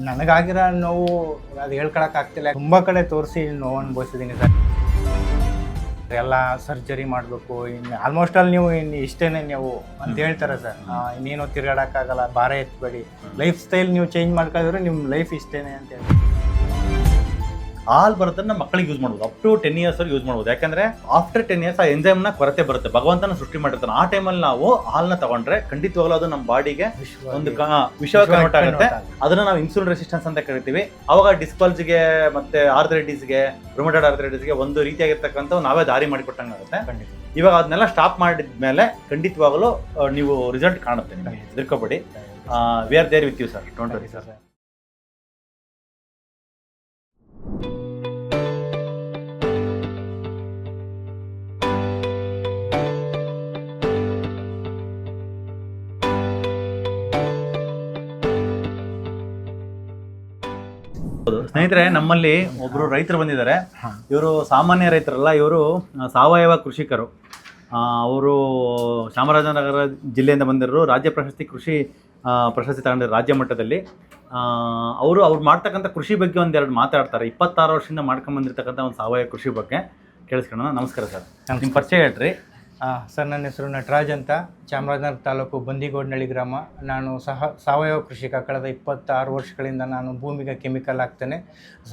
ನನಗಾಗಿರೋ ನೋವು ಅದು ಹೇಳ್ಕೊಳಕ್ಕಾಗ್ತಿಲ್ಲ. ತುಂಬ ಕಡೆ ತೋರಿಸಿ ನೋವು ಅನುಭವಿಸಿದ್ದೀನಿ ಸರ್. ಎಲ್ಲ ಸರ್ಜರಿ ಮಾಡಬೇಕು, ಇನ್ನು ಆಲ್ಮೋಸ್ಟ್ ಆಲ್ ನೀವು ಇನ್ನು ಇಷ್ಟೇ ನೀವು ಅಂತ ಹೇಳ್ತಾರೆ ಸರ್. ಇನ್ನೇನು ತಿರುಗಾಡೋಕ್ಕಾಗಲ್ಲ, ಭಾರ ಎತ್ತಬೇಡಿ, ಲೈಫ್ ಸ್ಟೈಲ್ ನೀವು ಚೇಂಜ್ ಮಾಡ್ಕೊಂಡಿದ್ರೆ ನಿಮ್ಮ ಲೈಫ್ ಇಷ್ಟೇ ಅಂತ ಹೇಳಿ. ಹಾಲು ಬರೋದನ್ನ ಮಕ್ಕಳಿಗೆ ಯೂಸ್ ಮಾಡ್ಬೋದು, ಅಪ್ ಟು 10 years ಯೂಸ್ ಮಾಡ್ಬೋದು. ಯಾಕಂದ್ರೆ ಆಫ್ಟರ್ 10 years ಆ ಎಂಜೈಮ್ನ ಕೊರತೆ ಬರುತ್ತೆ, ಭಗವಂತನ ಸೃಷ್ಟಿ ಮಾಡಿರ್ತಾನೆ. ಆ ಟೈಮಲ್ಲಿ ನಾವು ಹಾಲನ್ನ ತಗೊಂಡ್ರೆ ಖಂಡಿತವಾಗ್ಲೂ ಅದು ನಮ್ಮ ಬಾಡಿಗೆ ಒಂದು ವಿಷವಾಗಿ ಕನ್ವರ್ಟ್ ಆಗುತ್ತೆ. ಅದನ್ನ ನಾವು ಇನ್ಸುಲಿನ್ ರೆಸಿಸ್ಟೆನ್ಸ್ ಅಂತ ಕರಿತೀವಿ. ಅವಾಗ ಡಿಸ್ಪಲ್ಸ್ಗೆ ಮತ್ತೆ ಆರ್ಥರೈಟಿಸ್ಗೆ, ರುಮಟಾಯ್ಡ್ ಆರ್ಥರೈಟಿಸ್ಗೆ ಒಂದು ರೀತಿಯಾಗಿರ್ತಕ್ಕಂಥ ನಾವೇ ದಾರಿ ಮಾಡಿಕೊಟ್ಟಂಗಾಗುತ್ತೆ. ಇವಾಗ ಅದನ್ನೆಲ್ಲ ಸ್ಟಾಪ್ ಮಾಡಿದ್ಮೇಲೆ ಖಂಡಿತವಾಗಲೂ ನೀವು ರಿಸಲ್ಟ್ ಕಾಣುತ್ತೆ. ನಿಮಗೆ ಹೆದರ್ಕೋಬೇಡಿ. We are there with you sir, don't worry sir. ಸ್ನೇಹಿತರೆ, ನಮ್ಮಲ್ಲಿ ಒಬ್ರು ರೈತರು ಬಂದಿದ್ದಾರೆ. ಇವರು ಸಾಮಾನ್ಯ ರೈತರಲ್ಲ, ಇವರು ಸಾವಯವ ಕೃಷಿಕರು. ಅವರು ಚಾಮರಾಜನಗರ ಜಿಲ್ಲೆಯಿಂದ ಬಂದಿರೋರು. ರಾಜ್ಯ ಪ್ರಶಸ್ತಿ ಕೃಷಿ ಪ್ರಶಸ್ತಿ ತಗೊಂಡಿದ್ದಾರೆ ರಾಜ್ಯ ಮಟ್ಟದಲ್ಲಿ. ಅವ್ರು ಮಾಡ್ತಕ್ಕಂಥ ಕೃಷಿ ಬಗ್ಗೆ ಒಂದೆರಡು ಮಾತಾಡ್ತಾರೆ. 26 ವರ್ಷದಿಂದ ಮಾಡ್ಕೊಂಡ್ಬಂದಿರ್ತಕ್ಕಂಥ ಒಂದು ಸಾವಯವ ಕೃಷಿ ಬಗ್ಗೆ ಕೇಳಿಸ್ಕೊಳ್ಳೋಣ. ನಮಸ್ಕಾರ ಸರ್, ನಿಮ್ಮ ಪರಿಚಯ ಹೇಳ್ರಿ. ಸರ್, ನನ್ನ ಹೆಸರು ನಟರಾಜ್ ಅಂತ, ಚಾಮರಾಜನಗರ ತಾಲೂಕು ಬಂದಿಗೋಡ್ನಳ್ಳಿ ಗ್ರಾಮ. ನಾನು ಸಾವಯವ ಕೃಷಿಕ. ಕಳೆದ 26 ವರ್ಷಗಳಿಂದ ನಾನು ಭೂಮಿಗೆ ಕೆಮಿಕಲ್ ಹಾಕ್ತೇನೆ.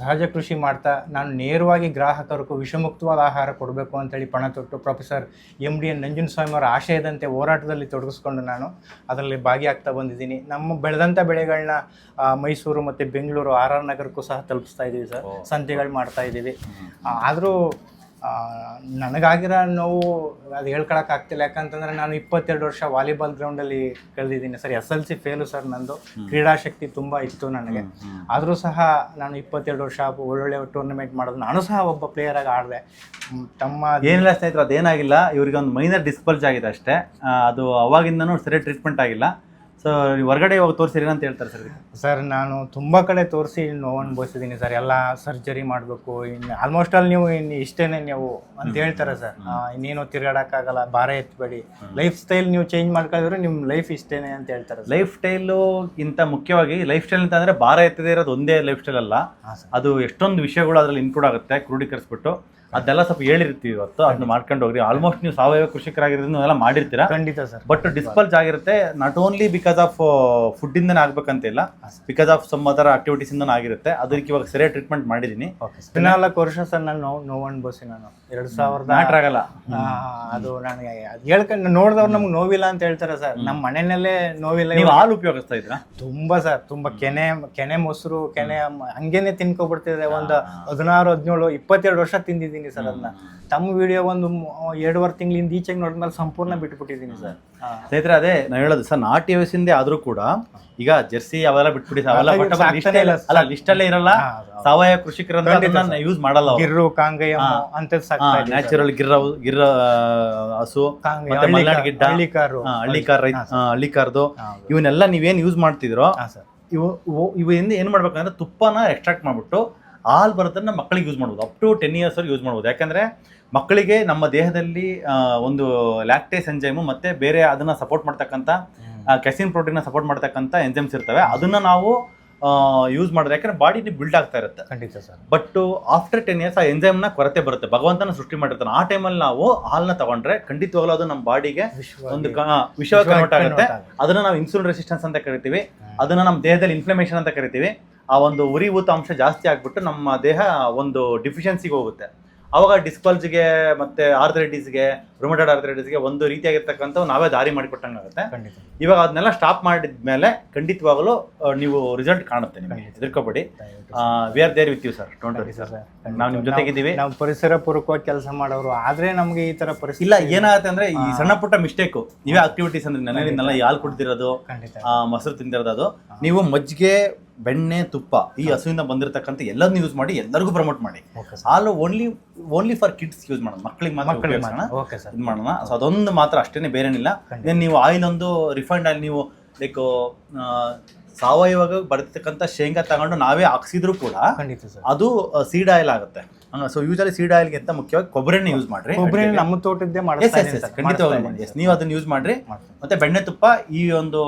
ಸಹಜ ಕೃಷಿ ಮಾಡ್ತಾ ನಾನು ನೇರವಾಗಿ ಗ್ರಾಹಕರಿಗೂ ವಿಷಮುಕ್ತವಾದ ಆಹಾರ ಕೊಡಬೇಕು ಅಂತೇಳಿ ಪಣ ತೊಟ್ಟು ಪ್ರೊಫೆಸರ್ MD ನಂಜುಂಡಸ್ವಾಮಿ ಅವರ ಆಶಯದಂತೆ ಹೋರಾಟದಲ್ಲಿ ತೊಡಗಿಸ್ಕೊಂಡು ನಾನು ಅದರಲ್ಲಿ ಭಾಗಿಯಾಗ್ತಾ ಬಂದಿದ್ದೀನಿ. ನಮ್ಮ ಬೆಳೆದಂಥ ಬೆಳೆಗಳನ್ನ ಮೈಸೂರು ಮತ್ತು ಬೆಂಗಳೂರು RR ನಗರಕ್ಕೂ ಸಹ ತಲುಪಿಸ್ತಾ ಇದ್ದೀವಿ ಸರ್. ಸಂತೆಗಳು ಮಾಡ್ತಾ ಇದ್ದೀವಿ. ಆದರೂ ನನಗಾಗಿರೋ ನೋವು ಅದು ಹೇಳ್ಕೊಳಕ್ಕಾಗ್ತಿಲ್ಲ. ಯಾಕಂತಂದರೆ ನಾನು 22 ವರ್ಷ ವಾಲಿಬಾಲ್ ಗ್ರೌಂಡಲ್ಲಿ ಕಳೆದಿದ್ದೀನಿ ಸರ್. SLC fail sir. ನಂದು ಕ್ರೀಡಾಶಕ್ತಿ ತುಂಬ ಇತ್ತು ನನಗೆ. ಆದರೂ ಸಹ ನಾನು 22 ವರ್ಷ ಒಳ್ಳೊಳ್ಳೆ ಟೂರ್ನಮೆಂಟ್ ಮಾಡೋದು, ನಾನು ಸಹ ಒಬ್ಬ ಪ್ಲೇಯರಾಗಿ ಆಡಿದೆ. ಏನಿಲ್ಲ ಸ್ನೇಹಿತರು, ಅದೇನಾಗಿಲ್ಲ, ಇವರಿಗೆ ಒಂದು ಮೈನರ್ ಡಿಸ್ಪಲ್ಸ್ ಆಗಿದೆ ಅಷ್ಟೇ. ಅದು ಅವಾಗಿಂದನೂ ಸರಿಯಾಗಿ ಟ್ರೀಟ್ಮೆಂಟ್ ಆಗಿಲ್ಲ. ಸೊ ಹೊರಗಡೆ ಹೋಗಿ ತೋರಿಸಿರಿ ಅಂತ ಹೇಳ್ತಾರೆ ಸರ್. ಸರ್, ನಾನು ತುಂಬ ಕಡೆ ತೋರಿಸಿ ನೋವು ಅನುಭವಿಸಿದ್ದೀನಿ ಸರ್. ಎಲ್ಲ ಸರ್ಜರಿ ಮಾಡಬೇಕು, ಇನ್ನು ಆಲ್ಮೋಸ್ಟ್ ಆಲ್ ನೀವು ಇನ್ನು ಇಷ್ಟೇ ನೀವು ಅಂತ ಹೇಳ್ತಾರೆ ಸರ್. ಇನ್ನೇನು ತಿರುಗಾಡೋಕ್ಕಾಗಲ್ಲ, ಭಾರ ಎತ್ತಬೇಡಿ, ಲೈಫ್ ಸ್ಟೈಲ್ ನೀವು ಚೇಂಜ್ ಮಾಡ್ಕೊಂಡಿದ್ರೆ ನಿಮ್ಮ ಲೈಫ್ ಇಷ್ಟೇ ಅಂತ ಹೇಳ್ತಾರೆ. ಲೈಫ್ ಸ್ಟೈಲು ಇಂತ ಮುಖ್ಯವಾಗಿ ಲೈಫ್ ಸ್ಟೈಲ್ ಅಂತಂದರೆ ಭಾರ ಎತ್ತದೇ ಇರೋದು ಒಂದೇ ಲೈಫ್ ಸ್ಟೈಲ್ ಅಲ್ಲ. ಅದು ಎಷ್ಟೊಂದು ವಿಷಯಗಳು ಅದರಲ್ಲಿ ಇನ್ಕ್ಲೂಡ್ ಆಗುತ್ತೆ, ಕ್ರೋಢೀಕರಿಸ್ಬಿಟ್ಟು ಅದೆಲ್ಲ ಸ್ವಲ್ಪ ಹೇಳಿರ್ತೀವಿ ಇವತ್ತು. ಅದನ್ನ ಮಾಡ್ಕೊಂಡು ಹೋಗ್ರಿ. ಆಲ್ಮೋಸ್ಟ್ ನೀವು ಸಾವಯವ ಕೃಷಿಕರಾಗಿರೋದ್ರಿಂದ ಎಲ್ಲ ಮಾಡಿರ್ತೀರಾ. ಖಂಡಿತ ಸರ್. ಬಟ್ ಡಿಸ್ಪಲ್ಸ್ ಆಗಿರುತ್ತೆ, not only because of food ಇಂದನೇ ಆಗ್ಬೇಕಂತ ಇಲ್ಲ, because of some other activities ಇಂದ ಆಗಿರುತ್ತೆ. ಅದಕ್ಕೆ ಇವಾಗ ಸರಿಯಾಗಿ ಟ್ರೀಟ್ಮೆಂಟ್ ಮಾಡಿದ್ದೀನಿ. 14 ವರ್ಷ ಸರ್ ನಾನು ನೋವು ಅನುಭವಿಸಿ. ನಾನು 2000 ಮ್ಯಾಟ್ರ್ ಆಗಲ್ಲ. ಅದು ನನಗೆ ಹೇಳ್ಕೊಂಡು ನೋಡಿದವ್ರು ನಮ್ಗೆ ನೋವಿಲ್ಲ ಅಂತ ಹೇಳ್ತಾರೆ ಸರ್. ನಮ್ಮ ಮನೆಯಲ್ಲೇ ನೋವಿಲ್ಲ. ನೀವು ಹಾಲು ಉಪಯೋಗಿಸ್ತಾ ಇದ್ರಾ? ತುಂಬಾ ಸರ್, ತುಂಬಾ ಕೆನೆ ಮೊಸರು, ಕೆನೆ ಹಂಗೇನೆ ತಿನ್ಕೊಬಿಡ್ತಿದೆ. ಒಂದು 16, 17, 22 ವರ್ಷ ತಿಂದಿದ್ದೀನಿ ಸರ್. ಅದನ್ನ ತಮ್ಮ ವಿಡಿಯೋ ಒಂದು 2.5 ತಿಂಗಳಿಂದ ಈಚೆಗೆ ನೋಡಿದ್ಮೇಲೆ ಸಂಪೂರ್ಣ ಬಿಟ್ಬಿಟ್ಟಿದ್ದೀನಿ ಸರ್. ಸ್ನೇಹಿತರೆ, ಅದೇ ನಾವು ಹೇಳೋದು ಸರ್, ನಾಟಿ ವ್ಯವಸ್ಥೆಯಿಂದ ಆದ್ರೂ ಕೂಡ ಈಗ ಜರ್ಸಿ ಅವೆಲ್ಲ ಬಿಟ್ಬಿಟ್ಬಿಡಿ. ಅವೆಲ್ಲ ಲಿಸ್ಟಲ್ಲೇ ಇರಲ್ಲ. ಸಾವಯವ ಕೃಷಿಕರನ್ನ ಯೂಸ್ ಮಾಡಲ್ಲ. ಗಿರ್ರು, ಕಾಂಗಯ್ಯ ಅಂತ ನ್ಯಾಚುರಲ್ ಗಿರ್ರ ಹಸು, ಮತ್ತೆ ಮಲೆನಾಡು ಗಿಡ್ಡ, ಹಳ್ಳಿಕಾರ್ದು ಇವನ್ನೆಲ್ಲ ನೀವೇನ್ ಯೂಸ್ ಮಾಡ್ತಿದ್ರೋ ಇವಿಂದ ಏನ್ ಮಾಡ್ಬೇಕಂದ್ರೆ ತುಪ್ಪನ ಎಕ್ಸ್ಟ್ರಾಕ್ಟ್ ಮಾಡ್ಬಿಟ್ಟು ಹಾಲು ಬರೋದನ್ನ ಮಕ್ಕಳಿಗೆ ಯೂಸ್ ಮಾಡ್ಬೋದು, ಅಪ್ ಟು 10 years ಯೂಸ್ ಮಾಡ್ಬೋದು. ಯಾಕಂದ್ರೆ ಮಕ್ಕಳಿಗೆ ನಮ್ಮ ದೇಹದಲ್ಲಿ ಒಂದು ಲ್ಯಾಕ್ಟೇಸ್ ಎಂಜೈಮು ಮತ್ತೆ ಬೇರೆ ಅದನ್ನ ಸಪೋರ್ಟ್ ಮಾಡ್ತಕ್ಕಂಥ ಕ್ಯಾಸಿನ್ ಪ್ರೋಟೀನ್ ಸಪೋರ್ಟ್ ಮಾಡ್ತಕ್ಕಂಥ ಎಂಜೈಮ್ಸ್ ಇರ್ತವೆ. ಅದನ್ನ ನಾವು ಯೂಸ್ ಮಾಡಿದ್ರೆ ಯಾಕಂದ್ರೆ ಬಾಡಿ ಬಿಲ್ಡ್ ಆಗ್ತಾ ಇರುತ್ತೆ. ಖಂಡಿತ ಸರ್. ಬಟ್ ಆಫ್ಟರ್ 10 years ಆ ಎಂಜೈಮ್ನ ಕೊರತೆ ಬರುತ್ತೆ, ಭಗವಂತನ ಸೃಷ್ಟಿ ಮಾಡಿರ್ತಾನೆ. ಆ ಟೈಮಲ್ಲಿ ನಾವು ಹಾಲನ್ನ ತಗೊಂಡ್ರೆ ಖಂಡಿತವಾಗ್ಲೂ ಅದು ನಮ್ಮ ಬಾಡಿಗೆ ಒಂದು ವಿಷವಾಗಿ ಕನ್ವರ್ಟ್ ಆಗುತ್ತೆ. ಅದನ್ನ ನಾವು ಇನ್ಸುಲಿನ್ ರೆಸಿಸ್ಟೆನ್ಸ್ ಅಂತ ಕರಿತೀವಿ. ಅದನ್ನ ನಮ್ಮ ದೇಹದಲ್ಲಿ ಇನ್ಫ್ಲಮೇಷನ್ ಅಂತ ಕರಿತೀವಿ. ಆ ಒಂದು ಉರಿಭೂತ ಅಂಶ ಜಾಸ್ತಿ ಆಗ್ಬಿಟ್ಟು ನಮ್ಮ ದೇಹ ಒಂದು ಡಿಫಿಷಿಯನ್ಸಿಗೆ ಹೋಗುತ್ತೆ. ಅವಾಗ ಡಿಸ್ಪಲ್ಸ್ಗೆ ಮತ್ತೆ ಆರ್ಥರೈಟಿಸ್ಗೆ, ರುಮಟಾಯ್ಡ್ ಆರ್ಥರೈಟಿಸ್ಗೆ ಒಂದು ರೀತಿಯಾಗಿರ್ತಕ್ಕಂಥ ನಾವೇ ದಾರಿ ಮಾಡಿಕೊಟ್ಟಂಗಾಗುತ್ತೆ. ಇವಾಗ ಅದನ್ನೆಲ್ಲ ಸ್ಟಾಪ್ ಮಾಡಿದ್ಮೇಲೆ ಖಂಡಿತವಾಗಲೂ ನೀವು ರಿಸಲ್ಟ್ ಕಾಣುತ್ತೆ. ನಿಮಗೆ ಹೆದರ್ಕೋಬೇಡಿ. We are there with you sir, don't worry sir. ನಾವು ನಿಮ್ಮ ಜೊತೆಗಿದ್ದೀವಿ. ನಾವು ಪರಿಸರ ಪೂರ್ವಕವಾಗಿ ಕೆಲಸ ಮಾಡೋರು, ಆದ್ರೆ ನಮಗೆ ಈ ತರ ಪರಿಸ್ಥಿತಿ ಇಲ್ಲ. ಏನಾಗುತ್ತೆ ಅಂದ್ರೆ ಈ ಸಣ್ಣ ಪುಟ್ಟ ಮಿಸ್ಟೇಕು ನೀವೇ ಆಕ್ಟಿವಿಟೀಸ್ ಅಂದ್ರೆ ನೆನೆಲ್ಲ ಹಾಲು ಕುಡ್ದಿರೋದು, ಮೊಸರು ತಿಂದಿರೋದು, ಅದು ನೀವು ಮಜ್ಜಿಗೆ, ಬೆಣ್ಣೆ, ತುಪ್ಪ ಈ ಹಸುವಿಂದ ಬಂದಿರತಕ್ಕಂಥ ಎಲ್ಲದನ್ನು ಯೂಸ್ ಮಾಡಿ, ಎಲ್ಲರಿಗೂ ಪ್ರಮೋಟ್ ಮಾಡಿ. ಹಾಲು ಓನ್ಲಿ ಫಾರ್ ಕಿಡ್ಸ್ ಯೂಸ್ ಮಾಡೋಣ, ಮಕ್ಕಳಿಗೆ ಮಾತ್ರ ಇದು ಮಾಡೋಣ. ಸೊ ಅದೊಂದು ಮಾತ್ರ ಅಷ್ಟೇನೆ, ಬೇರೇನಿಲ್ಲ. ನೀವು ಆಯಿಲ್ ಒಂದು ರಿಫೈಂಡ್ ಆಯಿಲ್, ನೀವು ಲೈಕ್ ಸಾವಯವಾಗ ಬರ್ತಕ್ಕಂಥ ಶೇಂಗಾ ತಗೊಂಡು ನಾವೇ ಹಾಕ್ಸಿದ್ರು ಕೂಡ ಅದು ಸೀಡ್ ಆಯಿಲ್ ಆಗುತ್ತೆ. ಸೊ ಯೂಶಲಿ ಸೀಡ್ ಆಯಿಲ್ಗೆ ಅಂತ ಮುಖ್ಯವಾಗಿ ಕೊಬ್ಬರಿನ ಯೂಸ್ ಮಾಡ್ರಿ. ಕೊಬ್ಬರಿ ನಮ್ಮ ತೋಟದ್ದೇ ಖಂಡಿತವಾಗ್ಲೂ ನೀವು ಅದನ್ನ ಯೂಸ್ ಮಾಡ್ರಿ. ಮತ್ತೆ ಬೆಣ್ಣೆ ತುಪ್ಪ ಈ ಒಂದು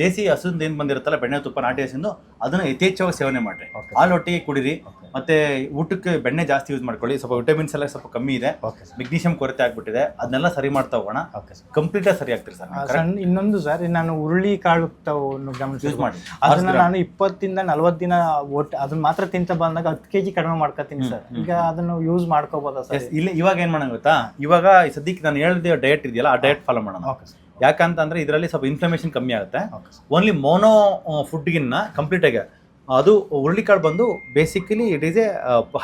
ದೇಸಿ ಹಸುದಿಂದ ಏನು ಬಂದಿರುತ್ತಲ್ಲ ಬೆಣ್ಣೆ ತುಪ್ಪ ನಾಟಿ ಹಸಿಂದು ಅದನ್ನ ಯಥೇಚ್ಛವಾಗಿ ಸೇವನೆ ಮಾಡ್ರಿ. Okay. ಹಾಲೊಟ್ಟಿಗೆ ಕುಡಿರಿ. Okay. ಮತ್ತೆ ಊಟಕ್ಕೆ ಬೆಣ್ಣೆ ಜಾಸ್ತಿ ಯೂಸ್ ಮಾಡ್ಕೊಳ್ಳಿ. ಸ್ವಲ್ಪ ವಿಟಮಿನ್ಸ್ ಎಲ್ಲ ಸ್ವಲ್ಪ ಕಮ್ಮಿ ಇದೆ, ಓಕೆ ಸರ್. ಮೆಗ್ನೀಷಿಯಂ ಕೊರತೆ ಆಗ್ಬಿಟ್ಟಿದೆ, ಅದನ್ನೆಲ್ಲ ಸರಿ ಮಾಡ್ತಾ ಹೋಗೋಣ. Okay sir. ಕಂಪ್ಲೀಟ್ ಆಗಿ ಸರಿ ಆಗ್ತೀರಿ ಸರ್. ಸಣ್ಣ ಇನ್ನೊಂದು ಸರ್, ನಾನು ಹುರುಳಿ ಕಾಳು ಗಮನಿಸಿ ಯೂಸ್ ಮಾಡಿ. ಅದನ್ನ ನಾನು 20 ದಿಂದ 40 ದಿನ ಒಟ್ಟು ಅದನ್ನ ಮಾತ್ರ ತಿಂತ ಬಂದಾಗ 10 kg ಕಡಿಮೆ ಮಾಡ್ಕೊತೀನಿ ಸರ್. ಈಗ ಅದನ್ನು ಯೂಸ್ ಮಾಡ್ಕೋಬೋದಾ ಸರ್? ಇಲ್ಲಿ ಇವಾಗ ಏನ್ ಮಾಡೋಣ ಗೊತ್ತಾ, ಇವಾಗ ಸದ್ಯಕ್ಕೆ ನಾನು ಹೇಳಿದ ಡಯಟ್ ಇದೆಯಲ್ಲ ಆ ಡಯಟ್ ಫಾಲೋ ಮಾಡೋಣ. Okay sir. ಯಾಕಂತಂದ್ರೆ ಇದರಲ್ಲಿ ಸ್ವಲ್ಪ ಇನ್ಫ್ಲಮೇಷನ್ ಕಮ್ಮಿ ಆಗುತ್ತೆ. Okay sir. ಓನ್ಲಿ ಮೋನೋ ಫುಡ್ಗಿನ್ನ ಕಂಪ್ಲೀಟ್ ಆಗಿ ಅದು ಹುರುಳಿಕಾಳು ಬಂದು basically it is a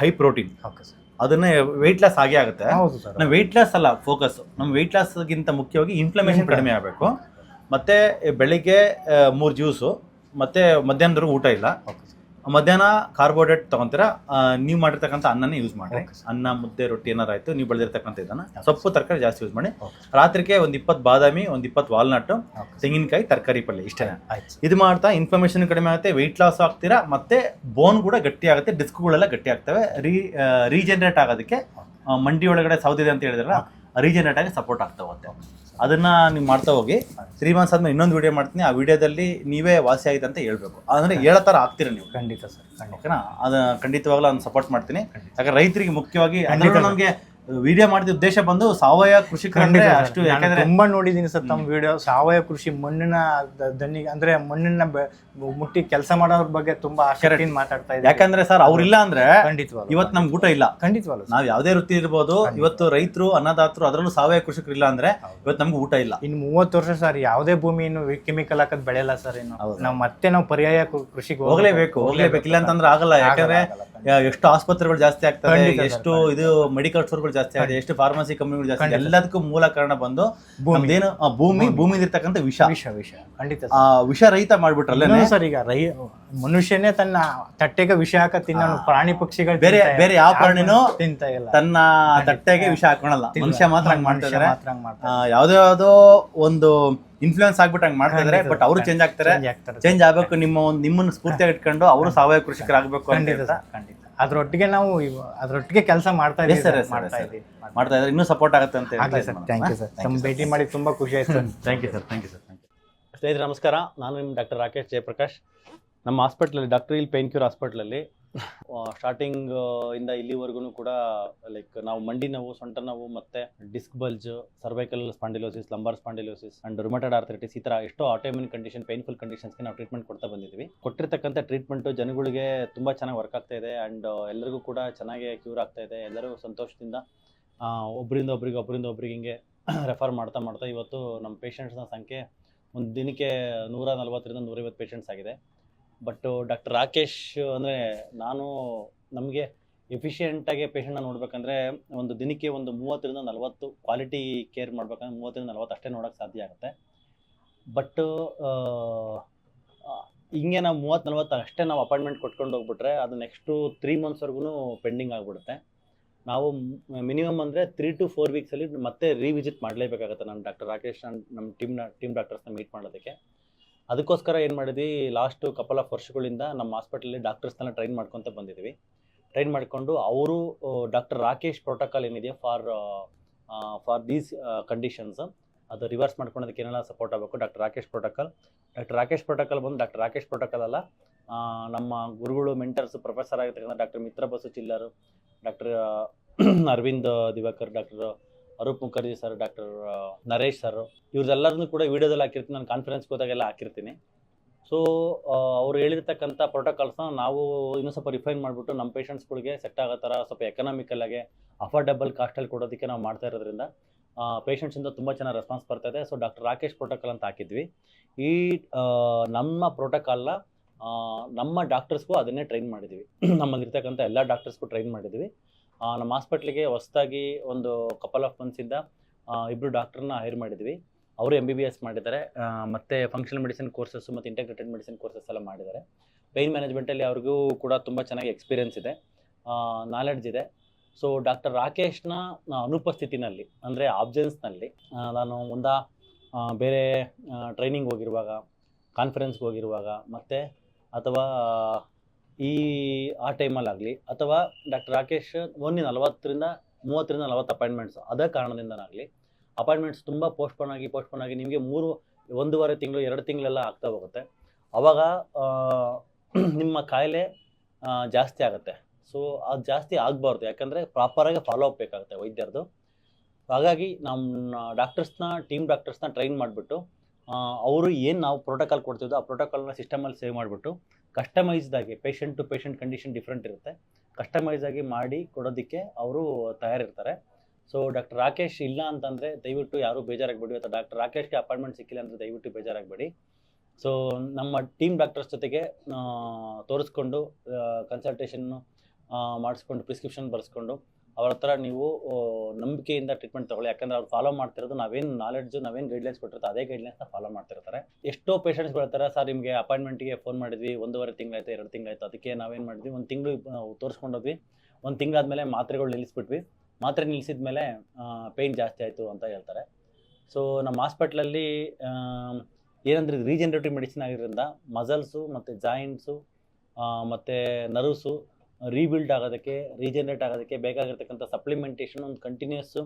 high protein. Okay sir. ಅದನ್ನ ವೆಯ್ಟ್ ಲಾಸ್ ಆಗೇ ಆಗುತ್ತೆ. ಹೌದು ಸರ್. ನಾವು ವೆಯ್ಟ್ ಲಾಸ್ ಅಲ್ಲ ಫೋಕಸ್, ನಮ್ಮ ವೆಯ್ಟ್ ಲಾಸ್ಗಿಂತ ಮುಖ್ಯವಾಗಿ ಇನ್ಫ್ಲಮೇಷನ್ ಕಡಿಮೆ ಆಗಬೇಕು. ಮತ್ತೆ ಬೆಳಿಗ್ಗೆ 3 ಜ್ಯೂಸು, ಮತ್ತೆ ಮಧ್ಯಾಹ್ನದವರೆಗೂ ಊಟ ಇಲ್ಲ. Okay sir. ಮಧ್ಯಾಹ್ನ ಕಾರ್ಬೋಹೈಡ್ರೇಟ್ ತಗೊಂತೀರಾ, ನೀವು ಮಾಡಿರ್ತಕ್ಕಂಥ ಅನ್ನನೇ ಯೂಸ್ ಮಾಡಿ. Okay. ಅನ್ನ, ಮುದ್ದೆ, ರೊಟ್ಟಿ ಏನಾರು ಆಯ್ತು, ನೀವು ಬೆಳೆದಿರ್ತಕ್ಕಂಥ ಇದನ್ನ ಸೊಪ್ಪು ತರಕಾರಿ ಜಾಸ್ತಿ ಯೂಸ್ ಮಾಡಿ. Okay. ರಾತ್ರಿಗೆ ಒಂದು 20 ಬಾದಾಮಿ, ಒಂದು 20 ವಾಲ್ನಟ್, Okay. ತೆಂಗಿನಕಾಯಿ, ತರಕಾರಿ ಪಲ್ಯ ಇಷ್ಟೇ. ಆಯ್ತು ಸರ್. ಇದು ಮಾಡ್ತಾ ಇನ್ಫ್ಲಮೇಷನ್ ಕಡಿಮೆ ಆಗುತ್ತೆ, ವೆಯ್ಟ್ ಲಾಸ್ ಆಗ್ತೀರಾ, ಮತ್ತೆ ಬೋನ್ ಕೂಡ ಗಟ್ಟಿ ಆಗುತ್ತೆ, ಡಿಸ್ಕ್ಗಳೆಲ್ಲ ಗಟ್ಟಿ ಆಗ್ತವೆ. ರೀಜನರೇಟ್ ಆಗೋದಕ್ಕೆ ಮಂಡಿ ಒಳಗಡೆ ಸೌದಿದೆ ಅಂತ ಹೇಳಿದ್ರಲ್ಲ, ರೀಜನರೇಟ್ ಆಗಿ ಸಪೋರ್ಟ್ ಆಗ್ತಾ ಹೋಗುತ್ತೆ. ಅದನ್ನ ನೀವು ಮಾಡ್ತಾ ಹೋಗಿ. 3 months ಆದ್ಮೇಲೆ ಇನ್ನೊಂದು ವಿಡಿಯೋ ಮಾಡ್ತೀನಿ. ಆ ವಿಡಿಯೋದಲ್ಲಿ ನೀವೇ ವಾಸಿ ಆಗಿದೆ ಅಂತ ಹೇಳ್ಬೇಕು, ಅಂದ್ರೆ ಹೇಳೋ ಥರ ಆಗ್ತೀರಾ ನೀವು. ಖಂಡಿತ ಸರ್. ಓಕೆನಾ? ಅದು ಖಂಡಿತವಾಗ್ಲೂ ನಾನು ಸಪೋರ್ಟ್ ಮಾಡ್ತೀನಿ. ಖಂಡಿತ. ಯಾಕಂದ್ರೆ ರೈತರಿಗೆ ಮುಖ್ಯವಾಗಿ ಖಂಡಿತ. ನಮಗೆ ವಿಡಿಯೋ ಮಾಡಿದ ಉದ್ದೇಶ ಬಂದು ಸಾವಯವ ಕೃಷಿಕರಂದ್ರೆ ಅಷ್ಟು, ನಾನು ಯಾಕಂದ್ರೆ ತುಂಬಾ ನೋಡಿದೀನಿ ಸರ್ ತಮ್ಮ ವಿಡಿಯೋ. ಸಾವಯವ ಕೃಷಿ ಮಣ್ಣಿನ ದನಿಗೆ ಅಂದ್ರೆ ಮಣ್ಣಿನ ಮುಟ್ಟಿ ಕೆಲಸ ಮಾಡೋದ್ರ ಬಗ್ಗೆ ತುಂಬಾ ಆಸಕ್ತಿಯಿಂದ ಮಾತಾಡ್ತಾ ಇದ್ದಾರೆ. ಯಾಕಂದ್ರೆ ಸರ್ ಅವ್ರಿಲ್ಲ ಅಂದ್ರೆ ಖಂಡಿತವಾಗ್ಲೂ ಇವತ್ತು ನಮ್ಗೆ ಊಟ ಇಲ್ಲ. ಖಂಡಿತವಾಗ್ಲೂ ನಾವ್ ಯಾವ್ದೇ ವೃತ್ತಿ ಇರ್ಬೋದು, ಇವತ್ತು ರೈತರು ಅನ್ನದಾತರು ಅದರಲ್ಲೂ ಸಾವಯವ ಕೃಷಿಕರು ಇಲ್ಲ ಅಂದ್ರೆ ಇವತ್ತು ನಮ್ಗೆ ಊಟ ಇಲ್ಲ. ಇನ್ನು 30 ವರ್ಷ ಸರ್ ಯಾವುದೇ ಭೂಮಿ ಇನ್ನು ಕೆಮಿಕಲ್ ಹಾಕದ್ ಬೆಳೆಯಲ್ಲ ಸರ್. ಇನ್ನು ನಾವು ಮತ್ತೆ ನಾವು ಪರ್ಯಾಯ ಕೃಷಿಗೆ ಹೋಗ್ಲೇಬೇಕು. ಇಲ್ಲ ಅಂತಂದ್ರೆ ಆಗಲ್ಲ. ಯಾಕಂದ್ರೆ ಎಷ್ಟು ಆಸ್ಪತ್ರೆಗಳು ಜಾಸ್ತಿ ಆಗ್ತವೆ, ಖಂಡಿತ ಸರ್, ಎಷ್ಟು ಇದು ಮೆಡಿಕಲ್ ಸ್ಟೋರ್ಗಳು ಜಾಸ್ತಿ ಆಗಿದೆ, ಎಷ್ಟು ಫಾರ್ಮಸಿ ಕಂಪನಿಗಳು ಜಾಸ್ತಿ ಆಗಿದೆ. ಎಲ್ಲದಕ್ಕೂ ಮೂಲ ಕಾರಣ ಬಂದು ನಮ್ದೇನು ಭೂಮಿ ಇರ್ತಕ್ಕಂಥ ವಿಷ. ಖಂಡಿತ ಆ ವಿಷ ರಹಿತ ಮಾಡ್ಬಿಟ್ರಲ್ಲ ಸರ್. ಈಗ ಮನುಷ್ಯನೇ ತನ್ನ ತಟ್ಟೆಗೆ ವಿಷ ಹಾಕ ತಿನ್ನೋನು, ಪ್ರಾಣಿ ಪಕ್ಷಿಗಳು ಬೇರೆ ಯಾವ ಪ್ರಾಣಿನೂ ತಿಂತ ಇಲ್ಲ, ತನ್ನ ತಟ್ಟೆಗೆ ವಿಷ ಹಾಕೊಳಲ್ಲ. ಮನುಷ್ಯ ಮಾತ್ರ ಹಂಗ್ ಮಾಡ್ತಾ ಇದಾರೆ. ಯಾವ್ದಾವ್ದೋ ಒಂದು ಇನ್ಫ್ಲೂಯೆನ್ಸ್ ಆಗ್ಬಿಟ್ಟು ಹಂಗ್ ಮಾಡ್ತಾ ಇದಾರೆ. ಬಟ್ ಅವರು ಚೇಂಜ್ ಆಗ್ತಾರೆ. ಚೇಂಜ್ ಆಗ್ಬೇಕು. ನಿಮ್ಮನ್ನ ಸ್ಫೂರ್ತಿಯಾಗಿ ಇಟ್ಕೊಂಡು ಅವರು ಸಾವಯವ ಕೃಷಿಕರಾಗಬೇಕು ಅಂತ ಖಂಡಿತ. ಅದ್ರೊಟ್ಟಿಗೆ ನಾವು ಅದ್ರೊಟ್ಟಿಗೆ ಕೆಲಸ ಮಾಡ್ತಾ ಇದ್ದೀವಿ. ಇನ್ನೂ ಸಪೋರ್ಟ್ ಆಗುತ್ತೆ ಅಂತ ಆಗ್ಲಿ ಸರ್. Thank you sir. ತಮ್ಮ ಭೇಟಿ ಮಾಡಿ ತುಂಬಾ ಖುಷಿ ಆಯ್ತು ಸರ್. Thank you sir. ಸ್ನೇಹಿತರೆ ನಮಸ್ಕಾರ. ನಾನು ನಿಮ್ಮ ಡಾಕ್ಟರ್ ರಾಕೇಶ್ ಜಯಪ್ರಕಾಶ್. ನಮ್ಮ ಹಾಸ್ಪಿಟ್ಲಲ್ಲಿ ಡಾಕ್ಟರ್ ಇಲ್ ಪೇನ್ ಕ್ಯೂರ್ ಹಾಸ್ಪಿಟ್ಲಲ್ಲಿ ಸ್ಟಾರ್ಟಿಂಗ್ ಇಂದ ಇಲ್ಲಿವರೆಗೂ ಕೂಡ ಲೈಕ್ ನಾವು ಮಂಡಿ ನೋವು, ಸೊಂಟ ನೋವು, ಮತ್ತು disc bulge, cervical spondylosis, lumbar spondylosis and rheumatoid arthritis, ಈ ಥರ ಎಷ್ಟೋ ಆಟೋಇಮ್ಯೂನ್ ಕಂಡೀಷನ್, ಪೇನ್ಫುಲ್ ಕಂಡೀಷನ್ಸ್ಗೆ ನಾವು ಟ್ರೀಟ್ಮೆಂಟ್ ಕೊಡ್ತಾ ಬಂದಿದ್ದೀವಿ. ಕೊಟ್ಟಿರ್ತಕ್ಕಂಥ ಟ್ರೀಟ್ಮೆಂಟು ಜನಗಳಿಗೆ ತುಂಬ ಚೆನ್ನಾಗಿ ವರ್ಕ್ ಆಗ್ತಾ ಇದೆ. ಆ್ಯಂಡ್ ಎಲ್ಲರಿಗೂ ಕೂಡ ಚೆನ್ನಾಗಿ ಕ್ಯೂರ್ ಆಗ್ತಾ ಇದೆ. ಎಲ್ಲರೂ ಸಂತೋಷದಿಂದ ಒಬ್ಬರಿಂದ ಒಬ್ರಿಗೆ ಹಿಂಗೆ ರೆಫರ್ ಮಾಡ್ತಾ ಇವತ್ತು ನಮ್ಮ ಪೇಷಂಟ್ಸ್ನ ಸಂಖ್ಯೆ ಒಂದು ದಿನಕ್ಕೆ 140ರಿಂದ 150 ಪೇಷಂಟ್ಸ್ ಆಗಿದೆ. ಬಟ್ ಡಾಕ್ಟರ್ ರಾಕೇಶ್ ಅಂದರೆ ನಮಗೆ ಎಫಿಷಿಯೆಂಟಾಗಿ ಪೇಷಂಟ್ನ ನೋಡ್ಬೇಕಂದ್ರೆ ಒಂದು ದಿನಕ್ಕೆ ಒಂದು 30ರಿಂದ 40 ಕ್ವಾಲಿಟಿ ಕೇರ್ ಮಾಡ್ಬೇಕಂದ್ರೆ 30ರಿಂದ 40 ಅಷ್ಟೇ ನೋಡೋಕ್ಕೆ ಸಾಧ್ಯ ಆಗುತ್ತೆ. ಬಟ್ ಹಿಂಗೆ ನಾವು 30-40 ಅಷ್ಟೇ ನಾವು ಅಪಾಯಿಂಟ್ಮೆಂಟ್ ಕೊಟ್ಕೊಂಡು ಹೋಗ್ಬಿಟ್ರೆ ಅದು ನೆಕ್ಸ್ಟು 3 monthsವರೆಗೂ ಪೆಂಡಿಂಗ್ ಆಗಿಬಿಡುತ್ತೆ. ನಾವು ಮಿನಿಮಮ್ ಅಂದರೆ 3 to 4 ವೀಕ್ಸಲ್ಲಿ ಮತ್ತೆ ರೀವಿಸಿಟ್ ಮಾಡಲೇಬೇಕಾಗುತ್ತೆ. ನಾನು ಡಾಕ್ಟರ್ ರಾಕೇಶ್ ನಮ್ಮ ಟೀಮ್ ಡಾಕ್ಟರ್ಸ್ನ ಮೀಟ್ ಮಾಡೋದಕ್ಕೆ. ಅದಕ್ಕೋಸ್ಕರ ಏನು ಮಾಡಿದ್ವಿ, ಲಾಸ್ಟು ಕಪಲ್ ಆಫ್ ವರ್ಷಗಳಿಂದ ನಮ್ಮ ಹಾಸ್ಪಿಟಲಲ್ಲಿ ಡಾಕ್ಟರ್ಸ್ನೆಲ್ಲ ಟ್ರೈನ್ ಮಾಡ್ಕೊತ ಬಂದಿದ್ದೀವಿ. ಟ್ರೈನ್ ಮಾಡಿಕೊಂಡು ಅವರು ಡಾಕ್ಟರ್ ರಾಕೇಶ್ ಪ್ರೋಟೋಕಾಲ್ ಏನಿದೆಯೋ ಫಾರ್ ದೀಸ್ ಕಂಡೀಷನ್ಸ್ ಅದು ರಿವರ್ಸ್ ಮಾಡ್ಕೊಳೋದಕ್ಕೆ ಏನೆಲ್ಲ ಸಪೋರ್ಟ್ ಆಗಬೇಕು. ಡಾಕ್ಟರ್ ರಾಕೇಶ್ ಪ್ರೋಟೋಕಾಲ್ ಬಂದು ಡಾಕ್ಟರ್ ರಾಕೇಶ್ ಪ್ರೋಟೋಕಾಲ್ ಅಲ್ಲ, ನಮ್ಮ ಗುರುಗಳು, ಮೆಂಟರ್ಸ್, ಪ್ರೊಫೆಸರ್ ಆಗಿರ್ತಕ್ಕಂಥ ಡಾಕ್ಟರ್ ಮಿತ್ರ ಬಸು ಚಿಲ್ಲರು, doctor Arvind Diwakar, doctor Aroop Mukherjee sir, doctor Naresh sir, ಇವ್ರದ್ದೆಲ್ಲರನ್ನೂ ಕೂಡ ವೀಡಿಯೋದಲ್ಲಿ ಹಾಕಿರ್ತೀನಿ. ನಾನು ಕಾನ್ಫರೆನ್ಸ್ಗೆ ಹೋದಾಗೆಲ್ಲ ಹಾಕಿರ್ತೀನಿ. ಸೊ ಅವ್ರು ಹೇಳಿರ್ತಕ್ಕಂಥ ಪ್ರೋಟೋಕಾಲ್ಸ್ನ ನಾವು ಇನ್ನೂ ಸ್ವಲ್ಪ ರಿಫೈನ್ ಮಾಡಿಬಿಟ್ಟು ನಮ್ಮ ಪೇಷಂಟ್ಸ್ಗಳಿಗೆ ಸೆಟ್ ಆಗೋ ಥರ ಸ್ವಲ್ಪ ಎಕನಾಮಿಕಲ್ಲಾಗಿ ಅಫೋರ್ಡೆಬಲ್ ಕಾಸ್ಟಲ್ಲಿ ಕೊಡೋದಕ್ಕೆ ನಾವು ಮಾಡ್ತಾ ಇರೋದ್ರಿಂದ ಪೇಷಂಟ್ಸಿಂದ ತುಂಬ ಚೆನ್ನಾಗಿ ರೆಸ್ಪಾನ್ಸ್ ಬರ್ತಾಯಿದೆ. ಸೊ ಡಾಕ್ಟರ್ ರಾಕೇಶ್ ಪ್ರೋಟೋಕಾಲ್ ಅಂತ ಹಾಕಿದ್ವಿ. ಈ ನಮ್ಮ ಪ್ರೋಟೋಕಾಲ್ನ ನಮ್ಮ ಡಾಕ್ಟರ್ಸ್ಗೂ ಅದನ್ನೇ ಟ್ರೈನ್ ಮಾಡಿದ್ವಿ. ನಮ್ಮಲ್ಲಿರ್ತಕ್ಕಂಥ ಎಲ್ಲ ಡಾಕ್ಟರ್ಸ್ಗೂ ಟ್ರೈನ್ ಮಾಡಿದ್ವಿ. ನಮ್ಮ ಹಾಸ್ಪಿಟ್ಲಿಗೆ ಹೊಸದಾಗಿ ಒಂದು ಕಪಲ್ ಆಫ್ ಮಂತ್ಸಿಂದ 2 ಡಾಕ್ಟರ್ನ ಹೈರ್ ಮಾಡಿದ್ವಿ. ಅವರು MBBS ಮಾಡಿದ್ದಾರೆ, ಮತ್ತು ಫಂಕ್ಷನಲ್ ಮೆಡಿಸಿನ್ ಕೋರ್ಸಸ್ಸು ಮತ್ತು ಇಂಟೆಗ್ರೇಟೆಡ್ ಮೆಡಿಸಿನ್ ಕೋರ್ಸಸ್ ಎಲ್ಲ ಮಾಡಿದ್ದಾರೆ. ಪೇಯ್ನ್ ಮ್ಯಾನೇಜ್ಮೆಂಟಲ್ಲಿ ಅವ್ರಿಗೂ ಕೂಡ ತುಂಬ ಚೆನ್ನಾಗಿ ಎಕ್ಸ್ಪೀರಿಯನ್ಸ್ ಇದೆ, ನಾಲೆಡ್ಜ್ ಇದೆ. ಸೊ ಡಾಕ್ಟರ್ ರಾಕೇಶ್ನ ಅನುಪಸ್ಥಿತಿನಲ್ಲಿ ಅಂದರೆ ಆಬ್ಸೆನ್ಸ್ನಲ್ಲಿ ನಾನು ಬೇರೆ ಟ್ರೈನಿಂಗ್ ಹೋಗಿರುವಾಗ, ಕಾನ್ಫರೆನ್ಸ್ಗೆ ಹೋಗಿರುವಾಗ, ಮತ್ತು ಅಥವಾ ಆ ಟೈಮಲ್ಲಾಗಲಿ, ಅಥವಾ ಡಾಕ್ಟರ್ ರಾಕೇಶ್ ಓನ್ಲಿ 30ರಿಂದ 40 ಅಪಾಯಿಂಟ್ಮೆಂಟ್ಸ್ ಅದೇ ಕಾರಣದಿಂದನಾಗಲಿ ಅಪಾಯಿಂಟ್ಮೆಂಟ್ಸ್ ತುಂಬ ಪೋಸ್ಟ್ಪೋನ್ ಆಗಿ ನಿಮಗೆ 1.5 ತಿಂಗಳು 2 ತಿಂಗಳೆಲ್ಲ ಆಗ್ತಾ ಹೋಗುತ್ತೆ. ಅವಾಗ ನಿಮ್ಮ ಕಾಯಿಲೆ ಜಾಸ್ತಿ ಆಗುತ್ತೆ. ಸೊ ಅದು ಜಾಸ್ತಿ ಆಗಬಾರ್ದು, ಯಾಕಂದರೆ ಪ್ರಾಪರಾಗಿ ಫಾಲೋ ಅಪ್ ಬೇಕಾಗುತ್ತೆ ವೈದ್ಯರದು. ಹಾಗಾಗಿ ನಮ್ಮ ಟೀಮ್ ಡಾಕ್ಟರ್ಸ್ನ ಟ್ರೈನ್ ಮಾಡಿಬಿಟ್ಟು ಅವರು ಏನು ನಾವು ಪ್ರೋಟೋಕಾಲ್ ಕೊಡ್ತಿದ್ದೋ ಆ ಪ್ರೋಟೋಕಾಲ್ನ ಸಿಸ್ಟಮಲ್ಲಿ ಸೇವ್ ಮಾಡಿಬಿಟ್ಟು ಕಸ್ಟಮೈಸ್ಡಾಗಿ patient to patient condition different ಇರುತ್ತೆ, ಕಸ್ಟಮೈಸ್ ಆಗಿ ಮಾಡಿ ಕೊಡೋದಕ್ಕೆ ಅವರು ತಯಾರಿರ್ತಾರೆ. ಸೊ ಡಾಕ್ಟರ್ ರಾಕೇಶ್ ಇಲ್ಲ ಅಂತಂದರೆ ದಯವಿಟ್ಟು ಯಾರೂ ಬೇಜಾರಾಗಬೇಡಿ, ಅಥವಾ ಡಾಕ್ಟರ್ ರಾಕೇಶ್ಗೆ ಅಪಾಯಿಂಟ್ಮೆಂಟ್ ಸಿಕ್ಕಿಲ್ಲ ಅಂದರೆ ದಯವಿಟ್ಟು ಬೇಜಾರಾಗಬೇಡಿ. ಸೊ ನಮ್ಮ ಟೀಮ್ ಡಾಕ್ಟರ್ಸ್ ಜೊತೆಗೆ ತೋರಿಸ್ಕೊಂಡು ಕನ್ಸಲ್ಟೇಷನ್ನು ಮಾಡಿಸ್ಕೊಂಡು ಪ್ರಿಸ್ಕ್ರಿಪ್ಷನ್ ಬರೆಸ್ಕೊಂಡು ಅವ್ರ ಹತ್ರ ನೀವು ನಂಬಿಕೆಯಿಂದ ಟ್ರೀಟ್ಮೆಂಟ್ ತೊಗೊಳ್ಳಿ. ಯಾಕಂದರೆ ಅವ್ರು ಫಾಲೋ ಮಾಡ್ತಿರೋದು ನಾವೇನು ನಾಲೆಡ್ಜು ನಾವೇನು ಗೈಡ್ಲೈನ್ಸ್ ಕೊಟ್ಟಿರ್ತಾರೆ ಅದೇ ಗೈಡ್ಲೈನ್ಸ್ನ ಫಾಲೋ ಮಾಡ್ತಿರ್ತಾರೆ. ಎಷ್ಟೋ ಪೇಷಂಟ್ಸ್ಗಳು ಹೇಳ್ತಾರೆ, ಸರ್ ನಿಮಗೆ ಅಪಾಯಿಂಟ್ಮೆಂಟಿಗೆ ಫೋನ್ ಮಾಡಿದ್ವಿ 1.5 ತಿಂಗಳಾಯ್ತು 2 ತಿಂಗಳಾಯ್ತು, ಅದಕ್ಕೆ ನಾವೇನು ಮಾಡಿದ್ವಿ 1 ತಿಂಗಳು ತೋರಿಸ್ಕೊಂಡೋದ್ವಿ, 1 ತಿಂಗಳಾದಮೇಲೆ ಮಾತ್ರೆಗಳು ನಿಲ್ಲಿಸ್ಬಿಟ್ವಿ, ಮಾತ್ರೆ ನಿಲ್ಲಿಸಿದ ಮೇಲೆ ಪೇಯ್ನ್ ಜಾಸ್ತಿ ಆಯಿತು ಅಂತ ಹೇಳ್ತಾರೆ. ಸೊ ನಮ್ಮ ಹಾಸ್ಪಿಟ್ಲಲ್ಲಿ ಏನಂದರೆ ರೀಜನರೇಟಿವ್ ಮೆಡಿಸಿನ್ ಆಗಿರೋದ್ರಿಂದ ಮಸಲ್ಸು ಮತ್ತು ಜಾಯಿಂಟ್ಸು ಮತ್ತು ನರ್ವ್ಸು ರೀಬಿಲ್ಡ್ ಆಗೋದಕ್ಕೆ, ರೀಜನರೇಟ್ ಆಗೋದಕ್ಕೆ ಬೇಕಾಗಿರ್ತಕ್ಕಂಥ ಸಪ್ಲಿಮೆಂಟೇಷನ್ ಒಂದು ಕಂಟಿನ್ಯೂಸ್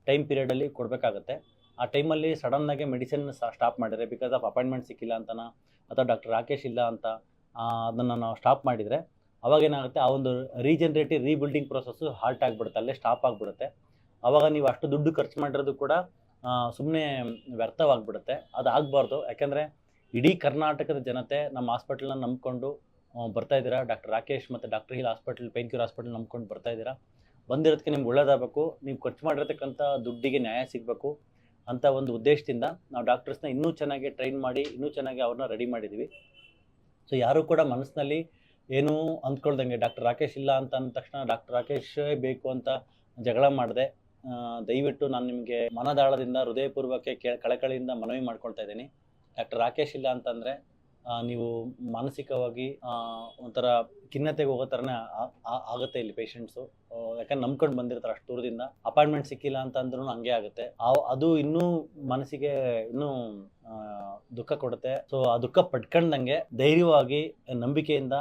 ಟೈಮ್ ಪೀರಿಯಡಲ್ಲಿ ಕೊಡಬೇಕಾಗುತ್ತೆ. ಆ ಟೈಮಲ್ಲಿ ಸಡನ್ನಾಗಿ ಮೆಡಿಸಿನ್ ಸ್ಟಾಪ್ ಮಾಡಿದರೆ ಬಿಕಾಸ್ ಆಫ್ ಅಪಾಯಿಂಟ್ಮೆಂಟ್ ಸಿಕ್ಕಿಲ್ಲ ಅಂತನಾ ಅಥವಾ ಡಾಕ್ಟರ್ ರಾಕೇಶ್ ಇಲ್ಲ ಅಂತ ಅದನ್ನು ನಾವು ಸ್ಟಾಪ್ ಮಾಡಿದರೆ ಅವಾಗೇನಾಗುತ್ತೆ, ಆ ಒಂದು ರೀಬಿಲ್ಡಿಂಗ್ ಪ್ರೊಸೆಸ್ಸು ಹಾಲ್ಟ್ ಆಗಿಬಿಡುತ್ತೆ, ಅಲ್ಲೇ ಸ್ಟಾಪ್ ಆಗಿಬಿಡುತ್ತೆ. ಆವಾಗ ನೀವು ಅಷ್ಟು ದುಡ್ಡು ಖರ್ಚು ಮಾಡಿರೋದು ಕೂಡ ಸುಮ್ಮನೆ ವ್ಯರ್ಥವಾಗಿಬಿಡುತ್ತೆ. ಅದು ಆಗಬಾರ್ದು. ಯಾಕೆಂದರೆ ಇಡೀ ಕರ್ನಾಟಕದ ಜನತೆ ನಮ್ಮ ಹಾಸ್ಪಿಟಲ್ನ ನಂಬ್ಕೊಂಡು ಬರ್ತಾ ಇದ್ದೀರಾ, ಡಾಕ್ಟರ್ ರಾಕೇಶ್ ಮತ್ತು doctor heal hospital, pain cure hospital ನಂಬ್ಕೊಂಡು ಬರ್ತಾ ಇದ್ದೀರಾ. ಬಂದಿರೋದಕ್ಕೆ ನಿಮ್ಗೆ ಒಳ್ಳೇದಾಗಬೇಕು, ನೀವು ಖರ್ಚು ಮಾಡಿರ್ತಕ್ಕಂಥ ದುಡ್ಡಿಗೆ ನ್ಯಾಯ ಸಿಗಬೇಕು ಅಂತ ಒಂದು ಉದ್ದೇಶದಿಂದ ನಾವು ಡಾಕ್ಟರ್ಸ್ನ ಇನ್ನೂ ಚೆನ್ನಾಗಿ ಟ್ರೈನ್ ಮಾಡಿ ಇನ್ನೂ ಚೆನ್ನಾಗಿ ಅವ್ರನ್ನ ರೆಡಿ ಮಾಡಿದ್ದೀವಿ. ಸೊ ಯಾರೂ ಕೂಡ ಮನಸ್ಸಿನಲ್ಲಿ ಏನೂ ಅಂದ್ಕೊಳ್ದಂಗೆ ಡಾಕ್ಟರ್ ರಾಕೇಶ್ ಇಲ್ಲ ಅಂತ ಅಂದ ತಕ್ಷಣ ಡಾಕ್ಟರ್ ರಾಕೇಶೇ ಬೇಕು ಅಂತ ಜಗಳ ಮಾಡಿದೆ. ದಯವಿಟ್ಟು ನಾನು ನಿಮಗೆ ಮನದಾಳದಿಂದ ಹೃದಯಪೂರ್ವಕ ಕಳಕಳಿಯಿಂದ ಮನವಿ ಮಾಡ್ಕೊಳ್ತಾ ಇದ್ದೀನಿ. ಡಾಕ್ಟರ್ ರಾಕೇಶ್ ಇಲ್ಲ ಅಂತಂದರೆ ನೀವು ಮಾನಸಿಕವಾಗಿ ಒಂಥರ ಖಿನ್ನತೆಗೆ ಹೋಗೋ ಥರನೇ ಆಗುತ್ತೆ ಇಲ್ಲಿ ಪೇಷಂಟ್ಸು. ಯಾಕಂದ್ರೆ ನಂಬ್ಕೊಂಡು ಬಂದಿರ್ತಾರೆ ಅಷ್ಟು ದೂರದಿಂದ, ಅಪಾಯಿಂಟ್ಮೆಂಟ್ ಸಿಕ್ಕಿಲ್ಲ ಅಂತ ಅಂದ್ರೂ ಹಂಗೆ ಆಗುತ್ತೆ. ಅದು ಇನ್ನೂ ಮನಸ್ಸಿಗೆ ಇನ್ನೂ ದುಃಖ ಕೊಡುತ್ತೆ. ಸೊ ಆ ದುಃಖ ಪಡ್ಕೊಂಡಂಗೆ ಧೈರ್ಯವಾಗಿ ನಂಬಿಕೆಯಿಂದ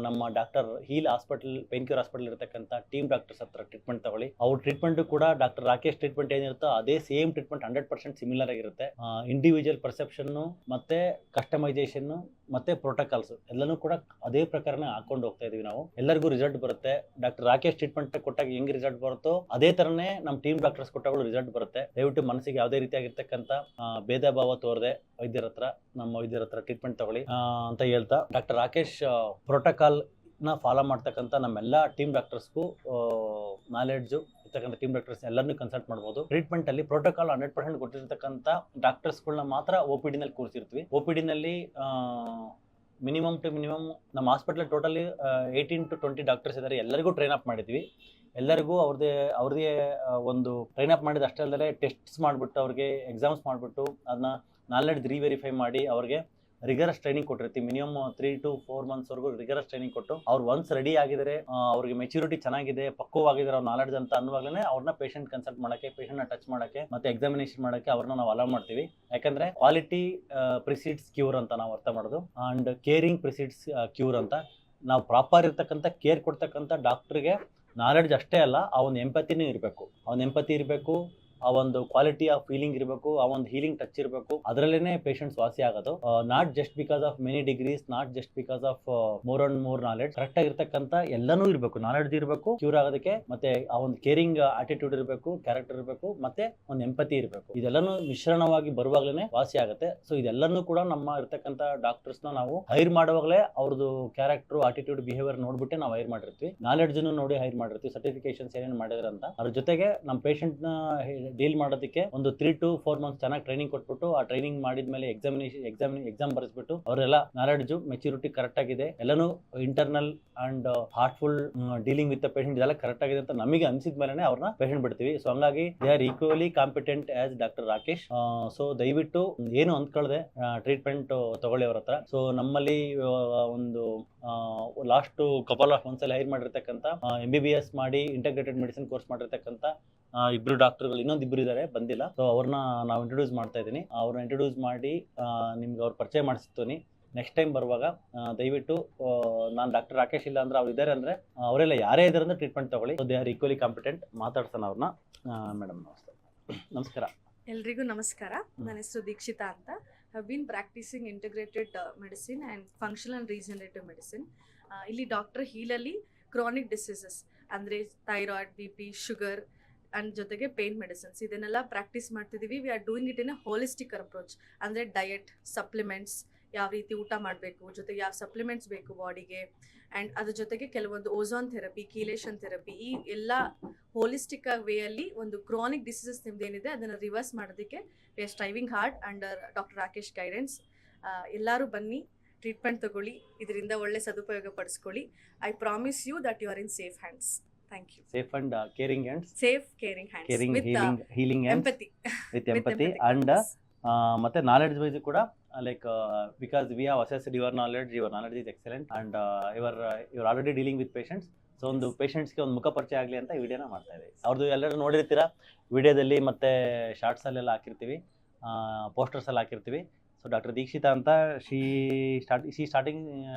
ನಮ್ಮ doctor heal hospital, pain cure hospital ಇರತಕ್ಕಂಥ ಟೀಮ್ ಡಾಕ್ಟರ್ಸ್ ಹತ್ರ ಟ್ರೀಟ್ಮೆಂಟ್ ತಗೊಳ್ಳಿ. ಅವ್ರ ಟ್ರೀಟ್ಮೆಂಟು ಕೂಡ ಡಾಕ್ಟರ್ ರಾಕೇಶ್ ಟ್ರೀಟ್ಮೆಂಟ್ ಏನಿರುತ್ತೋ ಅದೇ ಸೇಮ್ ಟ್ರೀಟ್ಮೆಂಟ್ 100% ಸಿಮಿಲರ್ ಆಗಿರುತ್ತೆ. ಇಂಡಿವಿಜುವಲ್ ಪರ್ಸೆಪ್ಷನ್ನು ಮತ್ತು ಕಸ್ಟಮೈಸೇಷನ್ನು ಮತ್ತು ಪ್ರೋಟೋಕಾಲ್ಸ್ ಎಲ್ಲನೂ ಕೂಡ ಅದೇ ಪ್ರಕಾರನೇ ಹಾಕೊಂಡು ಹೋಗ್ತಾ ಇದೀವಿ ನಾವು. ಎಲ್ಲರಿಗೂ ರಿಸಲ್ಟ್ ಬರುತ್ತೆ. ಡಾಕ್ಟರ್ ರಾಕೇಶ್ ಟ್ರೀಟ್ಮೆಂಟ್ ಕೊಟ್ಟಾಗ ಹೆಂಗೆ ರಿಸಲ್ಟ್ ಬರುತ್ತೋ ಅದೇ ಥರನೇ ನಮ್ಮ ಟೀಮ್ ಡಾಕ್ಟರ್ಸ್ ಕೊಟ್ಟಾಗಳು ರಿಸಲ್ಟ್ ಬರುತ್ತೆ. ದಯವಿಟ್ಟು ಮನಸ್ಸಿಗೆ ಯಾವುದೇ ರೀತಿಯಾಗಿರ್ತಕ್ಕಂಥ ಭೇದ ಭಾವ ತೋರದೆ ನಮ್ಮ ವೈದ್ಯರ ಹತ್ರ ಟ್ರೀಟ್ಮೆಂಟ್ ತಗೊಳ್ಳಿ ಅಂತ ಹೇಳ್ತಾ, ಡಾಕ್ಟರ್ ರಾಕೇಶ್ ಪ್ರೋಟೋಕಾಲ್ನ ಫಾಲೋ ಮಾಡ್ತಕ್ಕಂಥ ನಮ್ಮೆಲ್ಲ ಟೀಮ್ ಡಾಕ್ಟರ್ಸ್ಗೂ ನಾಲೆಡ್ಜು ಇರ್ತಕ್ಕಂಥ ಟೀಮ್ ಡಾಕ್ಟರ್ಸ್ ಎಲ್ಲರನ್ನೂ ಕನ್ಸಲ್ಟ್ ಮಾಡ್ಬೋದು. ಟ್ರೀಟ್ಮೆಂಟಲ್ಲಿ ಪ್ರೋಟೋಕಾಲ್ 100% ಕೊಟ್ಟಿರ್ತಕ್ಕಂಥ ಡಾಕ್ಟರ್ಸ್ಗಳನ್ನ ಮಾತ್ರ OPD ನಲ್ಲಿ ಕೂರಿಸಿರ್ತೀವಿ. OPD ನಲ್ಲಿ ಮಿನಿಮಮ್ ನಮ್ಮ ಹಾಸ್ಪಿಟಲ್ ಟೋಟಲಿ 18 to 20 ಡಾಕ್ಟರ್ಸ್ ಇದ್ದಾರೆ. ಎಲ್ಲರಿಗೂ ಟ್ರೈನ್ ಅಪ್ ಮಾಡಿದ್ವಿ. ಎಲ್ಲರಿಗೂ ಅವ್ರದೇ ಒಂದು ಟ್ರೈನ್ ಅಪ್ ಮಾಡಿದ ಅಷ್ಟೇ ಅಲ್ಲದೆ ಟೆಸ್ಟ್ಸ್ ಮಾಡಿಬಿಟ್ಟು ಅವ್ರಿಗೆ ಎಕ್ಸಾಮ್ಸ್ ಮಾಡಿಬಿಟ್ಟು ಅದನ್ನ ನಾಲೆಡ್ಜ್ ರೀವೆರಿಫೈ ಮಾಡಿ ಅವ್ರಿಗೆ ರಿಗರಸ್ ಟ್ರೈನಿಂಗ್ ಕೊಟ್ಟಿರ್ತೀವಿ. ಮಿನಿಮಮ್ 3 to 4 monthsವರೆಗೂ ರಿಗರಸ್ ಟ್ರೈನಿಂಗ್ ಕೊಟ್ಟು ಅವ್ರು ಒನ್ಸ್ ರೆಡಿ ಆಗಿದ್ದಾರೆ, ಅವ್ರಿಗೆ ಮೆಚುರಿಟಿ ಚೆನ್ನಾಗಿದೆ, ಪಕ್ವವಾಗಿದ್ದಾರೆ ಅವ್ರ ನಾಲೆಡ್ಜ್ ಅಂತ ಅನ್ನುವಾಗಲೇ ಅವ್ರನ್ನ ಪೇಷಂಟ್ ಕನ್ಸಲ್ಟ್ ಮಾಡೋಕ್ಕೆ, ಪೇಷಂಟ್ನ ಟಚ್ ಮಾಡೋಕ್ಕೆ ಮತ್ತು ಎಕ್ಸಾಮಿನೇಷನ್ ಮಾಡೋಕ್ಕೆ ಅವ್ರನ್ನ ನಾವು ಅಲೋ ಮಾಡ್ತೀವಿ. ಯಾಕಂದರೆ ಕ್ವಾಲಿಟಿ ಪ್ರಿಸೀಡ್ಸ್ ಕ್ಯೂರ್ ಅಂತ ನಾವು ಅರ್ಥ ಮಾಡೋದು, ಆ್ಯಂಡ್ ಕೇರಿಂಗ್ ಪ್ರಿಸೀಡ್ಸ್ ಕ್ಯೂರ್ ಅಂತ. ನಾವು ಪ್ರಾಪರ್ ಇರ್ತಕ್ಕಂಥ ಕೇರ್ ಕೊಡ್ತಕ್ಕಂಥ ಡಾಕ್ಟ್ರಿಗೆ ನಾಲೆಡ್ಜ್ ಅಷ್ಟೇ ಅಲ್ಲ, ಆ ಒಂದು ಎಂಪತಿನೂ ಇರಬೇಕು. ಇರಬೇಕು, ಆ ಒಂದು ಕ್ವಾಲಿಟಿ ಆಫ್ ಫೀಲಿಂಗ್ ಇರಬೇಕು, ಆ ಒಂದು ಹೀಲಿಂಗ್ ಟಚ್ ಇರಬೇಕು. ಅದರಲ್ಲೇ ಪೇಷಂಟ್ಸ್ ವಾಸಿ ಆಗೋದು. Not just because of many degrees, not just because of more and more knowledge. Correct ಆಗಿರ್ತಕ್ಕಂಥ ಎಲ್ಲನೂ ಇರಬೇಕು, ನಾಲೆಡ್ಜ್ ಇರಬೇಕು ಕ್ಯೂರ್ ಆಗೋದಕ್ಕೆ, ಮತ್ತೆ ಆ ಒಂದು ಕೇರಿಂಗ್ ಆಟಿಟ್ಯೂಡ್ ಇರಬೇಕು, ಕ್ಯಾರೆಕ್ಟರ್ ಇರಬೇಕು, ಮತ್ತೆ ಒಂದು ಎಂಪತಿ ಇರಬೇಕು. ಇದೆಲ್ಲನೂ ಮಿಶ್ರಣವಾಗಿ ಬರುವಾಗಲೇ ವಾಸಿ ಆಗುತ್ತೆ. ಸೊ ಇದೆಲ್ಲನೂ ಕೂಡ ನಮ್ಮ ಇರ್ತಕ್ಕಂಥ ಡಾಕ್ಟರ್ಸ್ನ ನಾವು ಹೈರ್ ಮಾಡುವಾಗಲೇ ಅವ್ರದ್ದು ಕ್ಯಾರೆಕ್ಟರ್, ಆಟಿಟ್ಯೂಡ್, ಬಿಹೇವಿಯರ್ ನೋಡ್ಬಿಟ್ಟೆ ನಾವು ಹೈರ್ ಮಾಡಿರ್ತೀವಿ. ನಾಲೆಡ್ಜ್ ನೋಡಿ ಹೈರ್ ಮಾಡಿರ್ತೀವಿ, ಸರ್ಟಿಫಿಕೇಶನ್ಸ್ ಏನೇನು ಮಾಡಿದ್ರೆ ಅಂತ. ಅದ್ರ ಜೊತೆಗೆ ನಮ್ಮ ಪೇಷಂಟ್ನ ಡೀಲ್ ಮಾಡೋದಕ್ಕೆ ಒಂದು 3 to 4 months ಚೆನ್ನಾಗಿ ಟ್ರೈನಿಂಗ್ ಕೊಟ್ಬಿಟ್ಟು, ಆ ಟ್ರೈನಿಂಗ್ ಮಾಡಿದ್ಮೇಲೆ ಎಕ್ಸಾಮ್ ಬರೆಸ್ಬಿಟ್ಟು ಅವರೆಲ್ಲ ನಾಲೆಡ್ಜು, ಮೆಚುರಿಟಿ ಕರೆಕ್ಟ್ ಆಗಿದೆ, ಎಲ್ಲನೂ internal and heartful dealing with the patient ಇದೆಲ್ಲ ಕರೆಕ್ಟ್ ಆಗಿದೆ ಅಂತ ನಮಗೆ ಅನಿಸಿದ ಮೇಲೆ ಅವ್ರನ್ನ ಪೇಷಂಟ್ ಬಿಡ್ತೀವಿ. ಸೊ ಹಂಗಾಗಿ they are equally competent as doctor Rakesh. So ದಯವಿಟ್ಟು ಏನು ಅಂದ್ಕೊಳ್ಳದೆ ಟ್ರೀಟ್ಮೆಂಟ್ ತಗೊಳ್ಳಿ ಅವ್ರ ಹತ್ರ. ಸೊ ನಮ್ಮಲ್ಲಿ ಒಂದು ಲಾಸ್ಟ್ ಕಪಲ್ ಆಫ್ ಮಂತ್ಸ್ ಅಲ್ಲಿ ಹೈರ್ ಮಾಡಿರ್ತಕ್ಕಂಥ MBBS ಮಾಡಿ ಇಂಟಗ್ರೇಟೆಡ್ ಮೆಡಿಸಿನ್ ಕೋರ್ಸ್ ಮಾಡಿರ್ತಕ್ಕಂಥ ಇಬ್ರು ಡಾಕ್ಟರ್ಗಳು, ಇನ್ನೊಂದಿಬ್ರು ಇದ್ದಾರೆ ಬಂದಿಲ್ಲ. ಸೊ ಅವ್ರನ್ನ ನಾವು ಇಂಟ್ರೊಡ್ಯೂಸ್ ಮಾಡ್ತಾ ಇದ್ದೀನಿ. ಅವ್ರನ್ನ ಇಂಟ್ರೊಡ್ಯೂಸ್ ಮಾಡಿ ನಿಮ್ಗೆ ಅವ್ರ ಪರಿಚಯ ಮಾಡಿಸ್ತೀನಿ. ನೆಕ್ಸ್ಟ್ ಟೈಮ್ ಬರುವಾಗ ದಯವಿಟ್ಟು ನಾನು ಡಾಕ್ಟರ್ ರಾಕೇಶ್ ಇಲ್ಲ ಅಂದ್ರೆ ಅವ್ರು ಇದ್ದಾರೆ ಅಂದರೆ ಅವರೆಲ್ಲ ಯಾರೇ ಇದ್ದಾರೆ ಅಂದ್ರೆ ಟ್ರೀಟ್ಮೆಂಟ್ ತಗೊಳ್ಳಿ. They are equally competent. ಮಾತಾಡ್ಸೋಣ ಅವ್ರನ್ನ. ಮೇಡಮ್ ನಮಸ್ತೆ. ನಮಸ್ಕಾರ. ಎಲ್ರಿಗೂ ನಮಸ್ಕಾರ. ನನ್ನ ಹೆಸರು ದೀಕ್ಷಿತಾ ಅಂತ. have been practicing integrated medicine and functional and regenerative medicine. ಇಲ್ಲಿ ಡಾಕ್ಟರ್ ಹೀಲಲ್ಲಿ ಕ್ರಾನಿಕ್ ಡಿಸೀಸಸ್ ಅಂದರೆ thyroid, B P, sugar and ಜೊತೆಗೆ ಪೇನ್ ಮೆಡಿಸಿನ್ಸ್ ಇದನ್ನೆಲ್ಲ ಪ್ರಾಕ್ಟೀಸ್ ಮಾಡ್ತಿದ್ದೀವಿ. We are doing it in a holistic approach. ಅಂದರೆ ಡಯಟ್, ಸಪ್ಲಿಮೆಂಟ್ಸ್, ಯಾವ ರೀತಿ ಊಟ ಮಾಡಬೇಕು, ಜೊತೆಗೆ ಯಾವ ಸಪ್ಲಿಮೆಂಟ್ಸ್ ಬೇಕು ಬಾಡಿಗೆ, ಆ್ಯಂಡ್ ಅದ್ರ ಜೊತೆಗೆ ಕೆಲವೊಂದು ಓಝೋನ್ ಥೆರಪಿ, ಕೀಲೇಷನ್ ಥೆರಪಿ, ಈ ಎಲ್ಲ ಹೋಲಿಸ್ಟಿಕ್ ವೇಯಲ್ಲಿ ಒಂದು ಕ್ರಾನಿಕ್ ಡಿಸೀಸಸ್ ನಿಮ್ದೇನಿದೆ ಅದನ್ನು ರಿವರ್ಸ್ ಮಾಡೋದಕ್ಕೆ we are striving hard under doctor Rakesh guidance. ಎಲ್ಲರೂ ಬನ್ನಿ, ಟ್ರೀಟ್ಮೆಂಟ್ ತಗೊಳ್ಳಿ, ಇದರಿಂದ ಒಳ್ಳೆ ಸದುಪಯೋಗ ಪಡಿಸ್ಕೊಳ್ಳಿ. I promise you that you are in safe hands. Thank you. Safe and caring hands. Safe caring hands with healing hands empathy. With empathy and ಮತ್ತೆ knowledge wise ಕೂಡ like because we have assessed your knowledge is excellent and your already dealing with patients. So ಒಂದು ಪೇಷಂಟ್ಸ್ಗೆ ಒಂದು ಮುಖ ಪರಿಚಯ ಆಗಲಿ ಅಂತ ವಿಡಿಯೋನ ಮಾಡ್ತಾ ಇದ್ದೀವಿ. ಅವ್ರದ್ದು ಎಲ್ಲರೂ ನೋಡಿರ್ತೀರಾ ವಿಡಿಯೋದಲ್ಲಿ, ಮತ್ತು ಶಾರ್ಟ್ಸಲ್ಲೆಲ್ಲ ಹಾಕಿರ್ತೀವಿ, ಪೋಸ್ಟರ್ಸಲ್ಲಿ ಹಾಕಿರ್ತೀವಿ. ಸೊ ಡಾಕ್ಟರ್ ದೀಕ್ಷಿತಾ ಅಂತ she starting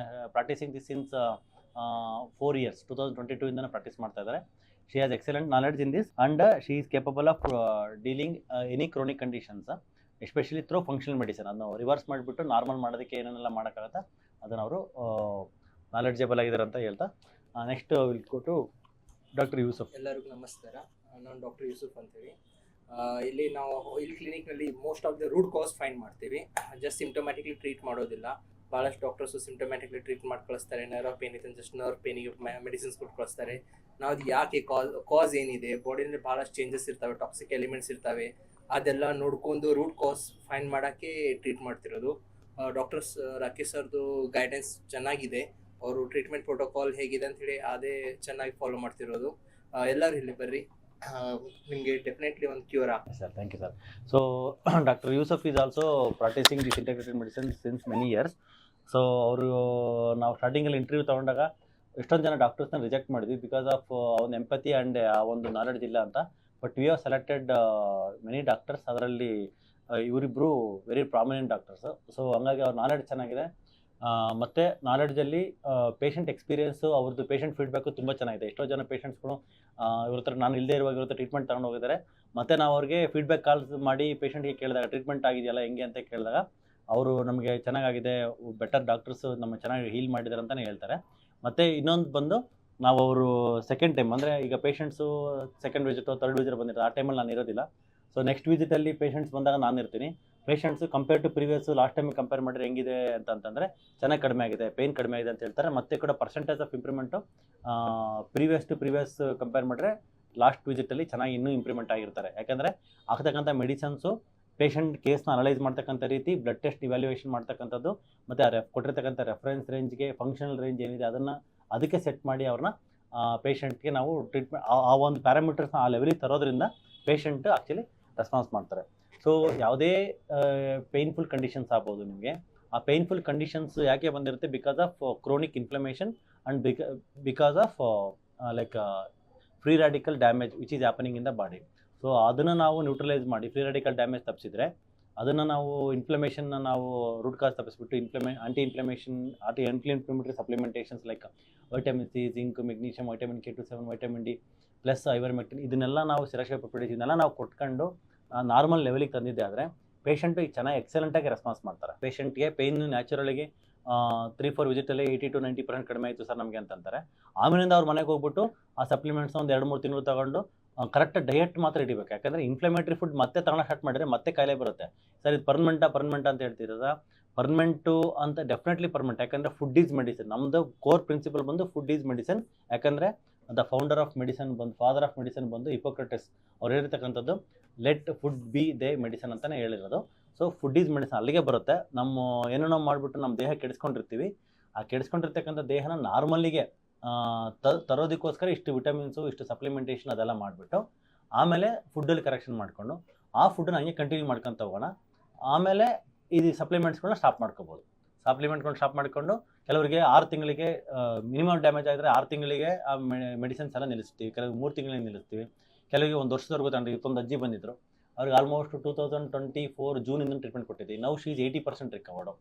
practising this since 4 years 2022 ಇಂದನೇ ಪ್ರಾಕ್ಟೀಸ್ ಮಾಡ್ತಾ ಇದ್ದಾರೆ. She has excellent knowledge in this and she is capable of dealing any chronic conditions, especially through functional medicine. ಅದನ್ನು ರಿವರ್ಸ್ ಮಾಡಿಬಿಟ್ಟು ನಾರ್ಮಲ್ ಮಾಡೋದಕ್ಕೆ ಏನೇನೆಲ್ಲ ಮಾಡೋಕ್ಕಾಗತ್ತೆ ಅದನ್ನು ಅವರು ನಾಲೆಡ್ಜೇಬಲ್ ಆಗಿದ್ದಾರೆ ಅಂತ ಹೇಳ್ತಾ next will go to doctor Yusuf. ಎಲ್ಲರಿಗೂ ನಮಸ್ಕಾರ. ನಾನು ಡಾಕ್ಟರ್ ಯೂಸುಫ್ ಅಂತೇಳಿ. ಇಲ್ಲಿ ನಾವು ಇಲ್ಲಿ ಕ್ಲಿನಿಕ್ನಲ್ಲಿ most of the root cause find ಮಾಡ್ತೀವಿ. ಜಸ್ಟ್ ಸಿಂಪ್ಟಮ್ಯಾಟಿಕ್ಲಿ ಟ್ರೀಟ್ ಮಾಡೋದಿಲ್ಲ. ಭಾಳಷ್ಟು ಡಾಕ್ಟರ್ಸು ಸಿಂಪ್ಟಮ್ಯಾಟಿಕ್ಲಿ ಟ್ರೀಟ್ ಮಾಡಿ ಕಳಿಸ್ತಾರೆ. ನರ್ವ್ ಪೇನ್ ಇದೆ ಜಸ್ಟ್ ನರ್ವ್ ಪೇನಿಗೆ ಮೆಡಿಸಿನ್ಸ್ ಕೊಟ್ಟು ಕಳಿಸ್ತಾರೆ. ನಾವು ಅದು ಯಾಕೆ ಕಾಸ್ ಏನಿದೆ, ಬಾಡಿಯಲ್ಲಿ ಭಾಳಷ್ಟು ಚೇಂಜಸ್ ಇರ್ತವೆ, ಟಾಕ್ಸಿಕ್ ಎಲಿಮೆಂಟ್ಸ್ ಇರ್ತವೆ, ಅದೆಲ್ಲ ನೋಡ್ಕೊಂಡು ರೂಟ್ ಕಾಸ್ ಫೈಂಡ್ ಮಾಡೋಕ್ಕೆ ಟ್ರೀಟ್ ಮಾಡ್ತಿರೋದು. ಡಾಕ್ಟರ್ಸ್ ರಾಕೇಶ್ ಸರ್ದು ಗೈಡೆನ್ಸ್ ಚೆನ್ನಾಗಿದೆ. ಅವರು ಟ್ರೀಟ್ಮೆಂಟ್ ಪ್ರೋಟೋಕಾಲ್ ಹೇಗಿದೆ ಅಂಥೇಳಿ ಅದೇ ಚೆನ್ನಾಗಿ ಫಾಲೋ ಮಾಡ್ತಿರೋದು. ಎಲ್ಲರೂ ಇಲ್ಲಿ ಬರ್ರಿ, ನಿಮಗೆ ಡೆಫಿನೆಟ್ಲಿ ಒಂದು ಕ್ಯೂರ್ ಆಗ್ತದೆ. Sir thank you sir. So doctor Yusuf is also practising this integrated medicine since many years. So ಅವರು ನಾವು ಸ್ಟಾರ್ಟಿಂಗಲ್ಲಿ ಇಂಟರ್ವ್ಯೂ ತೊಗೊಂಡಾಗ ಎಷ್ಟೊಂದು ಜನ ಡಾಕ್ಟರ್ಸ್ನ ರಿಜೆಕ್ಟ್ ಮಾಡಿದ್ವಿ ಬಿಕಾಸ್ ಆಫ್ ಒಂದು ಎಂಪತಿ ಆ್ಯಂಡ್ ಆ ಒಂದು ನಾಲೆಡ್ಜ್ ಇಲ್ಲ ಅಂತ. But we have selected many doctors. ಅದರಲ್ಲಿ ಇವರಿಬ್ಬರು ವೆರಿ ಪ್ರಾಮಿನೆಂಟ್ ಡಾಕ್ಟರ್ಸು. ಸೊ ಹಂಗಾಗಿ ಅವ್ರ ನಾಲೆಡ್ಜ್ ಚೆನ್ನಾಗಿದೆ. ಮತ್ತು ನಾಲೆಡ್ಜಲ್ಲಿ ಪೇಷಂಟ್ ಎಕ್ಸ್ಪೀರಿಯೆನ್ಸು, ಅವ್ರದ್ದು ಪೇಷಂಟ್ ಫೀಡ್ಬ್ಯಾಕು ತುಂಬ ಚೆನ್ನಾಗಿದೆ. ಎಷ್ಟೋ ಜನ ಪೇಷಂಟ್ಸ್ಗಳು ಇವ್ರ ಹತ್ರ ನಾನು ಇಲ್ಲದೇ ಇರುವಾಗ ಇವ್ರ ಹತ್ರ ಟ್ರೀಟ್ಮೆಂಟ್ ತೊಗೊಂಡು ಹೋಗಿದ್ದಾರೆ. ಮತ್ತು ನಾವು ಅವ್ರಿಗೆ ಫೀಡ್ಬ್ಯಾಕ್ ಕಾಲ್ಸ್ ಮಾಡಿ ಪೇಷಂಟ್ಗೆ ಕೇಳಿದಾಗ ಟ್ರೀಟ್ಮೆಂಟ್ ಆಗಿದೆಯಲ್ಲ ಹೆಂಗೆ ಅಂತ ಕೇಳಿದಾಗ ಅವರು ನಮಗೆ ಚೆನ್ನಾಗಾಗಿದೆ, ಬೆಟರ್ ಡಾಕ್ಟರ್ಸು ನಮ್ಮ ಚೆನ್ನಾಗಿ ಹೀಲ್ ಮಾಡಿದ್ದಾರೆ ಅಂತಲೇ ಹೇಳ್ತಾರೆ. ಮತ್ತು ಇನ್ನೊಂದು ಬಂದು ನಾವು ಅವರು ಸೆಕೆಂಡ್ ಟೈಮ್ ಅಂದರೆ ಈಗ patients second visit third visit ಬಂದಿರ್ತಾರೆ, ಆ ಟೈಮಲ್ಲಿ ನಾನು ಇರೋದಿಲ್ಲ. ಸೊ ನೆಕ್ಸ್ಟ್ ವಿಸಿಟಲ್ಲಿ ಪೇಷಂಟ್ಸ್ ಬಂದಾಗ ನಾನು ಇರ್ತೀನಿ. Patients compare to previous last ಟೈಮಿಗೆ ಕಂಪೇರ್ ಮಾಡಿದ್ರೆ ಹೆಂಗಿದೆ ಅಂತಂದರೆ ಚೆನ್ನಾಗಿ ಕಡಿಮೆ ಆಗಿದೆ, ಪೇಯ್ನ್ ಕಡಿಮೆ ಆಗಿದೆ ಅಂತ ಹೇಳ್ತಾರೆ. ಮತ್ತು ಕೂಡ percentage of improvement previous compare ಮಾಡಿದ್ರೆ ಲಾಸ್ಟ್ ವಿಸಿಟಲ್ಲಿ ಚೆನ್ನಾಗಿ ಇನ್ನೂ ಇಂಪ್ರೂವ್ಮೆಂಟ್ ಆಗಿರ್ತಾರೆ. ಯಾಕೆಂದರೆ ಆಗ್ತಕ್ಕಂಥ ಮೆಡಿಸನ್ಸು ಪೇಷಂಟ್ ಕೇಸ್ನ ಅನಲೈಸ್ ಮಾಡ್ತಕ್ಕಂಥ ರೀತಿ, ಬ್ಲಡ್ ಟೆಸ್ಟ್ ಇವ್ಯಾಲ್ಯೂಯೇಷನ್ ಮಾಡ್ತಕ್ಕಂಥದ್ದು, ಮತ್ತು ಕೊಟ್ಟಿರ್ತಕ್ಕಂಥ ರೆಫರೆನ್ಸ್ ರೇಂಜ್ಗೆ ಫಂಕ್ಷನಲ್ ರೇಂಜ್ ಏನಿದೆ ಅದಕ್ಕೆ ಸೆಟ್ ಮಾಡಿ ಅವ್ರನ್ನ ಪೇಷಂಟ್ಗೆ ನಾವು ಟ್ರೀಟ್ಮೆಂಟ್ ಆ ಒಂದು ಪ್ಯಾರಾಮೀಟರ್ಸ್ನ ಆ ಲೆವೆಲಿಗೆ ತರೋದ್ರಿಂದ ಪೇಷಂಟ್ ಆ್ಯಕ್ಚುಲಿ ರೆಸ್ಪಾನ್ಸ್ ಮಾಡ್ತಾರೆ. ಸೊ ಯಾವುದೇ ಪೇಯ್ನ್ಫುಲ್ ಕಂಡೀಷನ್ಸ್ ಆಗ್ಬೋದು ನಿಮಗೆ. ಆ ಪೇಯ್ನ್ಫುಲ್ ಕಂಡೀಷನ್ಸ್ ಯಾಕೆ ಬಂದಿರುತ್ತೆ? Because of chronic inflammation and because of like free radical damage which is happening in the body. So ಅದನ್ನು ನಾವು ನ್ಯೂಟ್ರಲೈಸ್ ಮಾಡಿ ಫ್ರೀ ರ್ಯಾಡಿಕಲ್ ಡ್ಯಾಮೇಜ್ ತಪ್ಪಿಸಿದ್ರೆ ಅದನ್ನು ನಾವು ಇನ್ಫ್ಲಮೇಷನ್ನ ನಾವು ರೂಟ್ ಕಾಸ್ ತಪ್ಪಿಸ್ಬಿಟ್ಟು anti inflammatory supplementations like vitamin C, zinc, magnesium, vitamin K27, vitamin D plus ivermectin ಇದನ್ನೆಲ್ಲ ನಾವು ಸಿರಕ್ಷೆಪಡಿಸಿ ಇದನ್ನೆಲ್ಲ ನಾವು ಕೊಟ್ಕೊಂಡು ನಾರ್ಮಲ್ ಲೆವೆಲಿಗೆ ತಂದಿದ್ದೆ ಆದರೆ ಪೇಷಂಟು ಈಗ ಚೆನ್ನಾಗಿ ಎಕ್ಸಲೆಂಟಾಗಿ ರೆಸ್ಪಾನ್ಸ್ ಮಾಡ್ತಾರೆ. ಪೇಷಂಟ್ಗೆ ಪೇಯ್ನು ನ್ಯಾಚುರಲಿಗೆ 3-4 ವಿಸಿಟಲ್ಲಿ 80 to 90% ಕಡಿಮೆ ಆಯಿತು ಸರ್ ನಮಗೆ ಅಂತಂತಾರೆ. ಆಮೇಲಿಂದ ಅವ್ರ ಮನೆಗೆ ಹೋಗ್ಬಿಟ್ಟು ಆ ಸಪ್ಲಿಮೆಂಟ್ಸ್ನ ಒಂದು 2-3 ತಿಂಗಳು ತೊಗೊಂಡು ಕರೆಕ್ಟ್ ಡಯಟ್ ಮಾತ್ರ ಹಿಡಿಬೇಕು. ಯಾಕಂದರೆ ಇನ್ಫ್ಲಮೇಟ್ರಿ ಫುಡ್ ಮತ್ತೆ ತಗೊಳ್ಳೋ ಸ್ಟಾರ್ಟ್ ಮಾಡಿದ್ರೆ ಮತ್ತೆ ಕಾಯಿಲೆ ಬರುತ್ತೆ. ಸರ್ ಇದು ಪರ್ಮನೆಂಟ್ ಅಂತ ಹೇಳ್ತಿರೋದ? ಪರ್ಮನೆಂಟು ಅಂತ ಡೆಫಿನೆಟ್ಲಿ ಪರ್ಮನೆಂಟ್. ಯಾಕಂದರೆ ಫುಡ್ ಈಸ್ ಮೆಡಿಸಿನ್. ನಮ್ಮದು ಕೋರ್ ಪ್ರಿನ್ಸಿಪಲ್ ಬಂದು ಫುಡ್ ಈಸ್ ಮೆಡಿಸಿನ್. ಯಾಕಂದರೆ ದ ಫೌಂಡರ್ ಆಫ್ ಮೆಡಿಸಿನ್ ಬಂದು, ಫಾದರ್ ಆಫ್ ಮೆಡಿಸಿನ್ ಬಂದು ಹಿಪೋಕ್ರಟಿಸ್ ಅವ್ರು ಹೇಳಿರ್ತಕ್ಕಂಥದ್ದು let food be thy medicine ಅಂತಲೇ ಹೇಳಿರೋದು. ಸೊ ಫುಡ್ ಈಸ್ ಮೆಡಿಸಿನ್ ಅಲ್ಲಿಗೆ ಬರುತ್ತೆ. ನಮ್ಮ ಏನೋ ನಾವು ಮಾಡಿಬಿಟ್ಟು ನಮ್ಮ ದೇಹ ಕೆಡಿಸ್ಕೊಂಡಿರ್ತೀವಿ. ಆ ಕೆಡಿಸ್ಕೊಂಡಿರ್ತಕ್ಕಂಥ ದೇಹನ ನಾರ್ಮಲ್ಲಿಗೆ ತರೋದಕ್ಕೋಸ್ಕರ ಇಷ್ಟು ವಿಟಮಿನ್ಸು, ಇಷ್ಟು ಸಪ್ಲಿಮೆಂಟೇಷನ್ ಅದೆಲ್ಲ ಮಾಡಿಬಿಟ್ಟು ಆಮೇಲೆ ಫುಡ್ಡಲ್ಲಿ ಕರೆಕ್ಷನ್ ಮಾಡಿಕೊಂಡು ಆ ಫುಡ್ಡನ್ನ ಹಂಗೆ ಕಂಟಿನ್ಯೂ ಮಾಡ್ಕೊತ ಹೋಗೋಣ. ಆಮೇಲೆ ಇದು ಸಪ್ಲಿಮೆಂಟ್ಸ್ಗಳನ್ನ ಸ್ಟಾಪ್ ಮಾಡ್ಕೋಬೋದು. ಸ್ಟಾಪ್ ಮಾಡಿಕೊಂಡು ಕೆಲವರಿಗೆ 6 ತಿಂಗಳಿಗೆ ಮಿನಿಮಮ್ ಡ್ಯಾಮೇಜ್ ಆಗಿದ್ರೆ 6 ತಿಂಗಳಿಗೆ ಆ ಮೆಡಿಸಿನ್ಸ್ ಎಲ್ಲ ನಿಲ್ಲಿಸ್ತೀವಿ. ಕೆಲವು 3 ತಿಂಗಳಿಗೆ ನಿಲ್ಲಿಸ್ತೀವಿ. ಕೆಲವರಿಗೆ 1 ವರ್ಷದವರೆಗೂ ತಗೊಂಡು ಇವತ್ತೊಂದು ಅಜ್ಜಿ ಬಂದಿದ್ದರು. ಅವ್ರಿಗೆ ಆಲ್ಮೋಸ್ಟ್ 2024 ಜೂನಿಂದ ಟ್ರೀಟ್ಮೆಂಟ್ ಕೊಟ್ಟಿದ್ವಿ. ನಾವು ಶೀಸ್ 80% ರಿಕವರ್ಡು.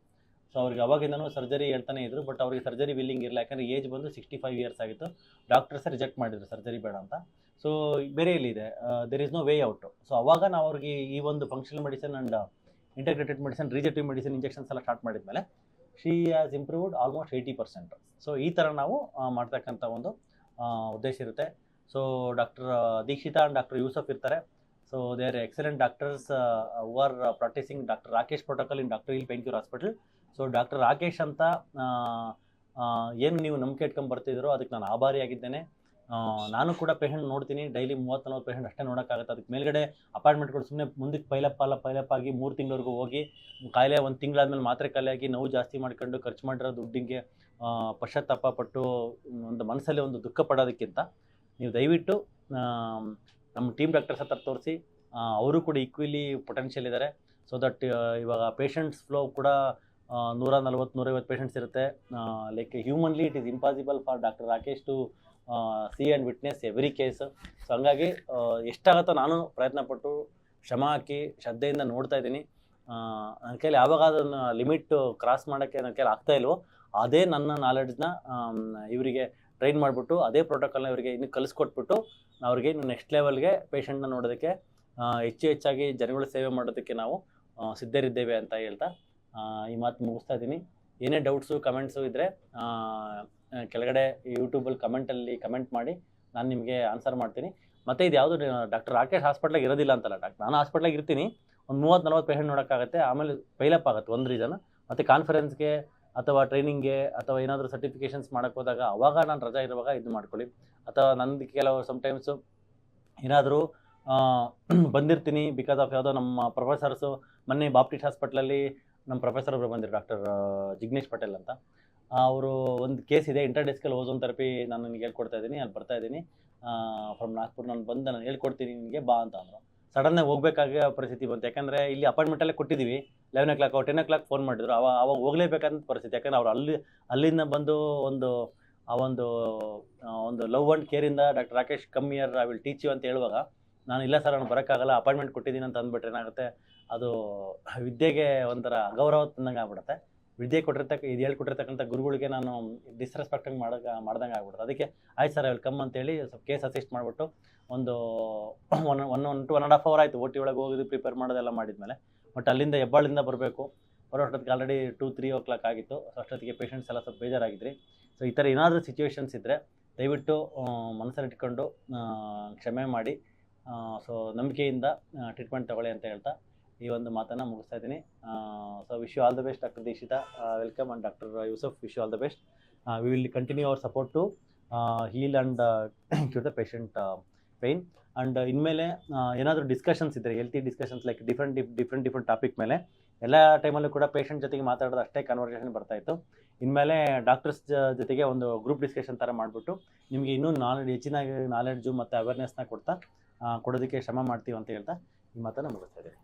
ಸೊ ಅವ್ರಿಗೆ ಅವಾಗಿಂದನೂ ಸರ್ಜರಿ ಹೇಳ್ತಾನೆ ಇದ್ರು. ಬಟ್ ಅವ್ರಿಗೆ ಸರ್ಜರಿ ವಿಲ್ಲಿಂಗ್ ಇರಲ್ಲ. ಯಾಕಂದರೆ ಏಜ್ ಬಂದು 65 ಇಯರ್ಸ್ ಆಗಿತ್ತು. ಡಾಕ್ಟರ್ಸೇ ರಿಜೆಕ್ಟ್ ಮಾಡಿದ್ರು ಸರ್ಜರಿ ಬೇಡ ಅಂತ. ಸೊ ಬೇರೆ ಎಲ್ಲಿದೆ, there is no way out. So ಅವಾಗ ನಾವು ಅವ್ರಿಗೆ ಈ ಒಂದು functional medicine and integrated medicine, regenerative medicine, injections ಎಲ್ಲ ಸ್ಟಾರ್ಟ್ ಮಾಡಿದ್ಮೇಲೆ she has improved almost 80%. So ಈ ಥರ ನಾವು ಮಾಡ್ತಕ್ಕಂಥ ಒಂದು ಉದ್ದೇಶ ಇರುತ್ತೆ. So doctor Dikshita and doctor Yusuf ಇರ್ತಾರೆ. So they are excellent doctors who are practising doctor Rakesh protocol in doctor heal pain cure hospital. So doctor Rakesh ಅಂತ ಏನು ನೀವು ನಂಬಿಕೆ ಇಟ್ಕೊಂಡು ಬರ್ತಿದ್ದೀರೋ ಅದಕ್ಕೆ ನಾನು ಆಭಾರಿಯಾಗಿದ್ದೇನೆ. ನಾನು ಕೂಡ ಪೇಷಂಟ್ ನೋಡ್ತೀನಿ, ಡೈಲಿ 30-40 ಪೇಷಂಟ್ ಅಷ್ಟೇ ನೋಡೋಕ್ಕಾಗುತ್ತೆ. ಅದಕ್ಕೆ ಮೇಲ್ಗಡೆ ಅಪಾಯಿಂಟ್ಮೆಂಟ್ಗಳು ಸುಮ್ಮನೆ ಮುಂದಕ್ಕೆ ಪೈಲಪ್ ಆಗಿ 3 ತಿಂಗಳವರೆಗೂ ಹೋಗಿ ಕಾಯಿಲೆ 1 ತಿಂಗಳಾದ್ಮೇಲೆ ಮಾತ್ರೆ ಖಾಲಿಯಾಗಿ ನೋವು ಜಾಸ್ತಿ ಮಾಡ್ಕೊಂಡು ಖರ್ಚು ಮಾಡಿರೋ ದುಡ್ಡಿಗೆ ಪಶ್ಚಾತ್ತಾಪ ಪಟ್ಟು ಒಂದು ಮನಸ್ಸಲ್ಲಿ ಒಂದು ದುಃಖ ಪಡೋದಕ್ಕಿಂತ ನೀವು ದಯವಿಟ್ಟು ನಮ್ಮ ಟೀಮ್ ಡಾಕ್ಟರ್ಸ್ ಹತ್ರ ತೋರಿಸಿ. ಅವರು ಕೂಡ ಈಕ್ವಲಿ ಪೊಟೆನ್ಷಿಯಲ್ ಇದ್ದಾರೆ. ಸೊ ದಟ್ ಇವಾಗ ಪೇಷಂಟ್ಸ್ ಫ್ಲೋ ಕೂಡ 140-150 ಪೇಷಂಟ್ಸ್ ಇರುತ್ತೆ. Like humanly it is impossible for doctor Rakesh to see and witness every case. So ಹಂಗಾಗಿ ಎಷ್ಟಾಗುತ್ತೋ ನಾನು ಪ್ರಯತ್ನಪಟ್ಟು ಶ್ರಮ ಹಾಕಿ ಶ್ರದ್ಧೆಯಿಂದ ನೋಡ್ತಾ ಇದ್ದೀನಿ. ನನ್ನ ಕೈಲಿ ಯಾವಾಗ ಅದನ್ನು ಲಿಮಿಟ್ ಕ್ರಾಸ್ ಮಾಡೋಕ್ಕೆ ನನ್ನ ಕೈಲಿ ಆಗ್ತಾ ಇಲ್ವೋ ಅದೇ ನನ್ನ ನಾಲೆಡ್ಜ್ನ ಇವರಿಗೆ ಟ್ರೈನ್ ಮಾಡಿಬಿಟ್ಟು ಅದೇ ಪ್ರೋಟೋಕಾಲ್ನ ಇವರಿಗೆ ಇನ್ನು ಕಲಿಸ್ಕೊಟ್ಬಿಟ್ಟು ಅವ್ರಿಗೆ ಇನ್ನು ನೆಕ್ಸ್ಟ್ ಲೆವೆಲ್ಗೆ ಪೇಷಂಟ್ನ ನೋಡೋದಕ್ಕೆ ಹೆಚ್ಚಾಗಿ ಜನಗಳ ಸೇವೆ ಮಾಡೋದಕ್ಕೆ ನಾವು ಸಿದ್ಧರಿದ್ದೇವೆ ಅಂತ ಹೇಳ್ತಾ ಈ ಮಾತು ಮುಗಿಸ್ತಾ ಇದ್ದೀನಿ. ಏನೇ ಡೌಟ್ಸು ಕಮೆಂಟ್ಸು ಇದ್ದರೆ ಕೆಳಗಡೆ ಯೂಟ್ಯೂಬಲ್ಲಿ ಕಮೆಂಟ್ ಮಾಡಿ ನಾನು ನಿಮಗೆ ಆನ್ಸರ್ ಮಾಡ್ತೀನಿ. ಮತ್ತು ಇದು ಯಾವುದು ಡಾಕ್ಟರ್ ರಾಕೇಶ್ ಹಾಸ್ಪಿಟ್ಲಾಗ ಇರೋದಿಲ್ಲ ಅಂತಲ್ಲ, ನಾನು ಹಾಸ್ಪಿಟ್ಲಾಗ ಇರ್ತೀನಿ, ಒಂದು 30-40 ಪೇಷಂಟ್ ನೋಡೋಕ್ಕಾಗುತ್ತೆ. ಆಮೇಲೆ ಪೈಲಪ್ ಆಗುತ್ತೆ ಒಂದು ರೀಸನ್. ಮತ್ತು ಕಾನ್ಫರೆನ್ಸ್ಗೆ ಅಥವಾ ಟ್ರೈನಿಂಗ್ಗೆ ಅಥವಾ ಏನಾದರೂ ಸರ್ಟಿಫಿಕೇಷನ್ಸ್ ಮಾಡೋಕ್ಕೆ ಹೋದಾಗ ಅವಾಗ ನಾನು ರಜಾ ಇರುವಾಗ ಇದು ಮಾಡ್ಕೊಳ್ಳಿ. ಅಥವಾ ನನಗೆ ಕೆಲವು ಸಮ್ಟೈಮ್ಸು ಏನಾದರೂ ಬಂದಿರ್ತೀನಿ ಬಿಕಾಸ್ ಆಫ್ ಯಾವುದೋ ನಮ್ಮ ಪ್ರೊಫೆಸರ್ಸು. ಮೊನ್ನೆ ಬಾಪ್ಟಿಸ್ಟ್ ಹಾಸ್ಪಿಟ್ಲಲ್ಲಿ ನಮ್ಮ ಪ್ರೊಫೆಸರ್ ಒಬ್ಬರು ಬಂದಿರು, ಡಾಕ್ಟರ್ ಜಿಗ್ನೇಶ್ ಪಟೇಲ್ ಅಂತ. ಅವರು ಒಂದು ಕೇಸ್ ಇದೆ, ಇಂಟರ್ಡಿಸ್ಕಲ್ ಓಝೋನ್ ಥೆರಪಿ ನಾನು ನಿನಗೆ ಹೇಳ್ಕೊಡ್ತಾ ಇದ್ದೀನಿ, ಅಲ್ಲಿ ಬರ್ತಾ ಇದ್ದೀನಿ ಫ್ರಮ್ ನಾಗ್ಪುರ್, ನಾನು ಹೇಳ್ಕೊಡ್ತೀನಿ ನಿನಗೆ ಬಾ ಅಂತ ಅಂದರು. ಸಡನ್ನಾಗಿ ಹೋಗಬೇಕಾಗ ಪರಿಸ್ಥಿತಿ ಬಂತು. ಯಾಕಂದರೆ ಇಲ್ಲಿ ಅಪಾಯಿಂಟ್ಮೆಂಟಲ್ಲೇ ಕೊಟ್ಟಿದ್ದೀವಿ 11 o'clock, 10 o'clock ಫೋನ್ ಮಾಡಿದ್ರು. ಅವಾಗ ಹೋಗಲೇಬೇಕಂತ ಪರಿಸ್ಥಿತಿ. ಯಾಕಂದರೆ ಅವ್ರು ಅಲ್ಲಿಂದ ಬಂದು ಒಂದು love and caring doctor Rakesh come here I will teach you ಅಂತ ಹೇಳುವಾಗ ನಾನು ಇಲ್ಲ ಸರ್ ನಾನು ಬರೋಕ್ಕಾಗಲ್ಲ, ಅಪಾಯಿಂಟ್ಮೆಂಟ್ ಕೊಟ್ಟಿದ್ದೀನಿ ಅಂತ ಅಂದ್ಬಿಟ್ರೆ ಏನಾಗುತ್ತೆ, ಅದು ವಿದ್ಯೆಗೆ ಒಂಥರ ಅಗೌರವ ತಂದಂಗೆ ಆಗ್ಬಿಡುತ್ತೆ. ವಿದ್ಯೆ ಇದು ಹೇಳ್ಕೊಟ್ಟಿರ್ತಕ್ಕಂಥ ಗುರುಗಳಿಗೆ ನಾನು ಡಿಸ್ರೆಸ್ಪೆಕ್ಟಂಗೆ ಮಾಡ್ದಂಗೆ ಆಗ್ಬಿಡುತ್ತೆ. ಅದಕ್ಕೆ ಆಯ್ತು ಸರ್ ಐ ವಿಲ್ ಕಮ್ ಅಂತೇಳಿ ಸ್ವಲ್ಪ ಕೇಸ್ ಅಸಿಸ್ಟ್ ಮಾಡಿಬಿಟ್ಟು ಒಂದು 1.5 hour ಆಯಿತು OT ಒಳಗೆ ಹೋಗಿದ್ದು ಪ್ರಿಪೇರ್ ಮಾಡೋದೆಲ್ಲ ಮಾಡಿದ್ಮೇಲೆ. ಬಟ್ ಅಲ್ಲಿಂದ ಹೆಬ್ಬಾಳಿಂದ ಬರಬೇಕು, ಬರೋಷ್ಟೊತ್ತಿಗೆ ಆಲ್ರೆಡಿ 2-3 o'clock ಆಗಿತ್ತು. ಸೊ ಅಷ್ಟೊತ್ತಿಗೆ ಪೇಷಂಟ್ಸ್ ಎಲ್ಲ ಸ್ವಲ್ಪ ಬೇಜಾರಾಗಿದ್ರಿ. ಸೊ ಈ ಥರ ಏನಾದರೂ ಸಿಚುವೇಶನ್ಸ್ ಇದ್ದರೆ ದಯವಿಟ್ಟು ಮನಸ್ಸಲ್ಲಿಟ್ಕೊಂಡು ಕ್ಷಮೆ ಮಾಡಿ ಸೊ ನಂಬಿಕೆಯಿಂದ ಟ್ರೀಟ್ಮೆಂಟ್ ತಗೊಳ್ಳಿ ಅಂತ ಹೇಳ್ತಾ ಈ ಒಂದು ಮಾತನ್ನು ಮುಗಿಸ್ತಾ ಇದ್ದೀನಿ. So wish you all the best doctor Dikshita, welcome, and doctor Yusuf wish you all the best. We will continue our support to heal and cure the patient pain. And ಇನ್ಮೇಲೆ ಏನಾದರೂ ಡಿಸ್ಕಷನ್ಸ್ ಇದ್ದರೆ, healthy discussions like different topic ಮೇಲೆ ಎಲ್ಲ ಟೈಮಲ್ಲೂ ಕೂಡ patient ಜೊತೆಗೆ ಮಾತಾಡೋದು ಅಷ್ಟೇ ಕನ್ವರ್ಸೇಷನ್ ಬರ್ತಾಯಿತ್ತು. ಇನ್ಮೇಲೆ ಡಾಕ್ಟರ್ಸ್ ಜೊತೆಗೆ ಒಂದು ಗ್ರೂಪ್ ಡಿಸ್ಕಷನ್ ಥರ ಮಾಡಿಬಿಟ್ಟು ನಿಮಗೆ ಇನ್ನೂ ಹೆಚ್ಚಿನ ನಾಲೆಡ್ಜು ಮತ್ತು ಅವೇರ್ನೆಸ್ನ ಕೊಡೋದಕ್ಕೆ ಶ್ರಮ ಮಾಡ್ತೀವಿ ಅಂತ ಹೇಳ್ತಾ ಈ ಮಾತನ್ನು ಮುಗಿಸ್ತಾ ಇದ್ದೀನಿ.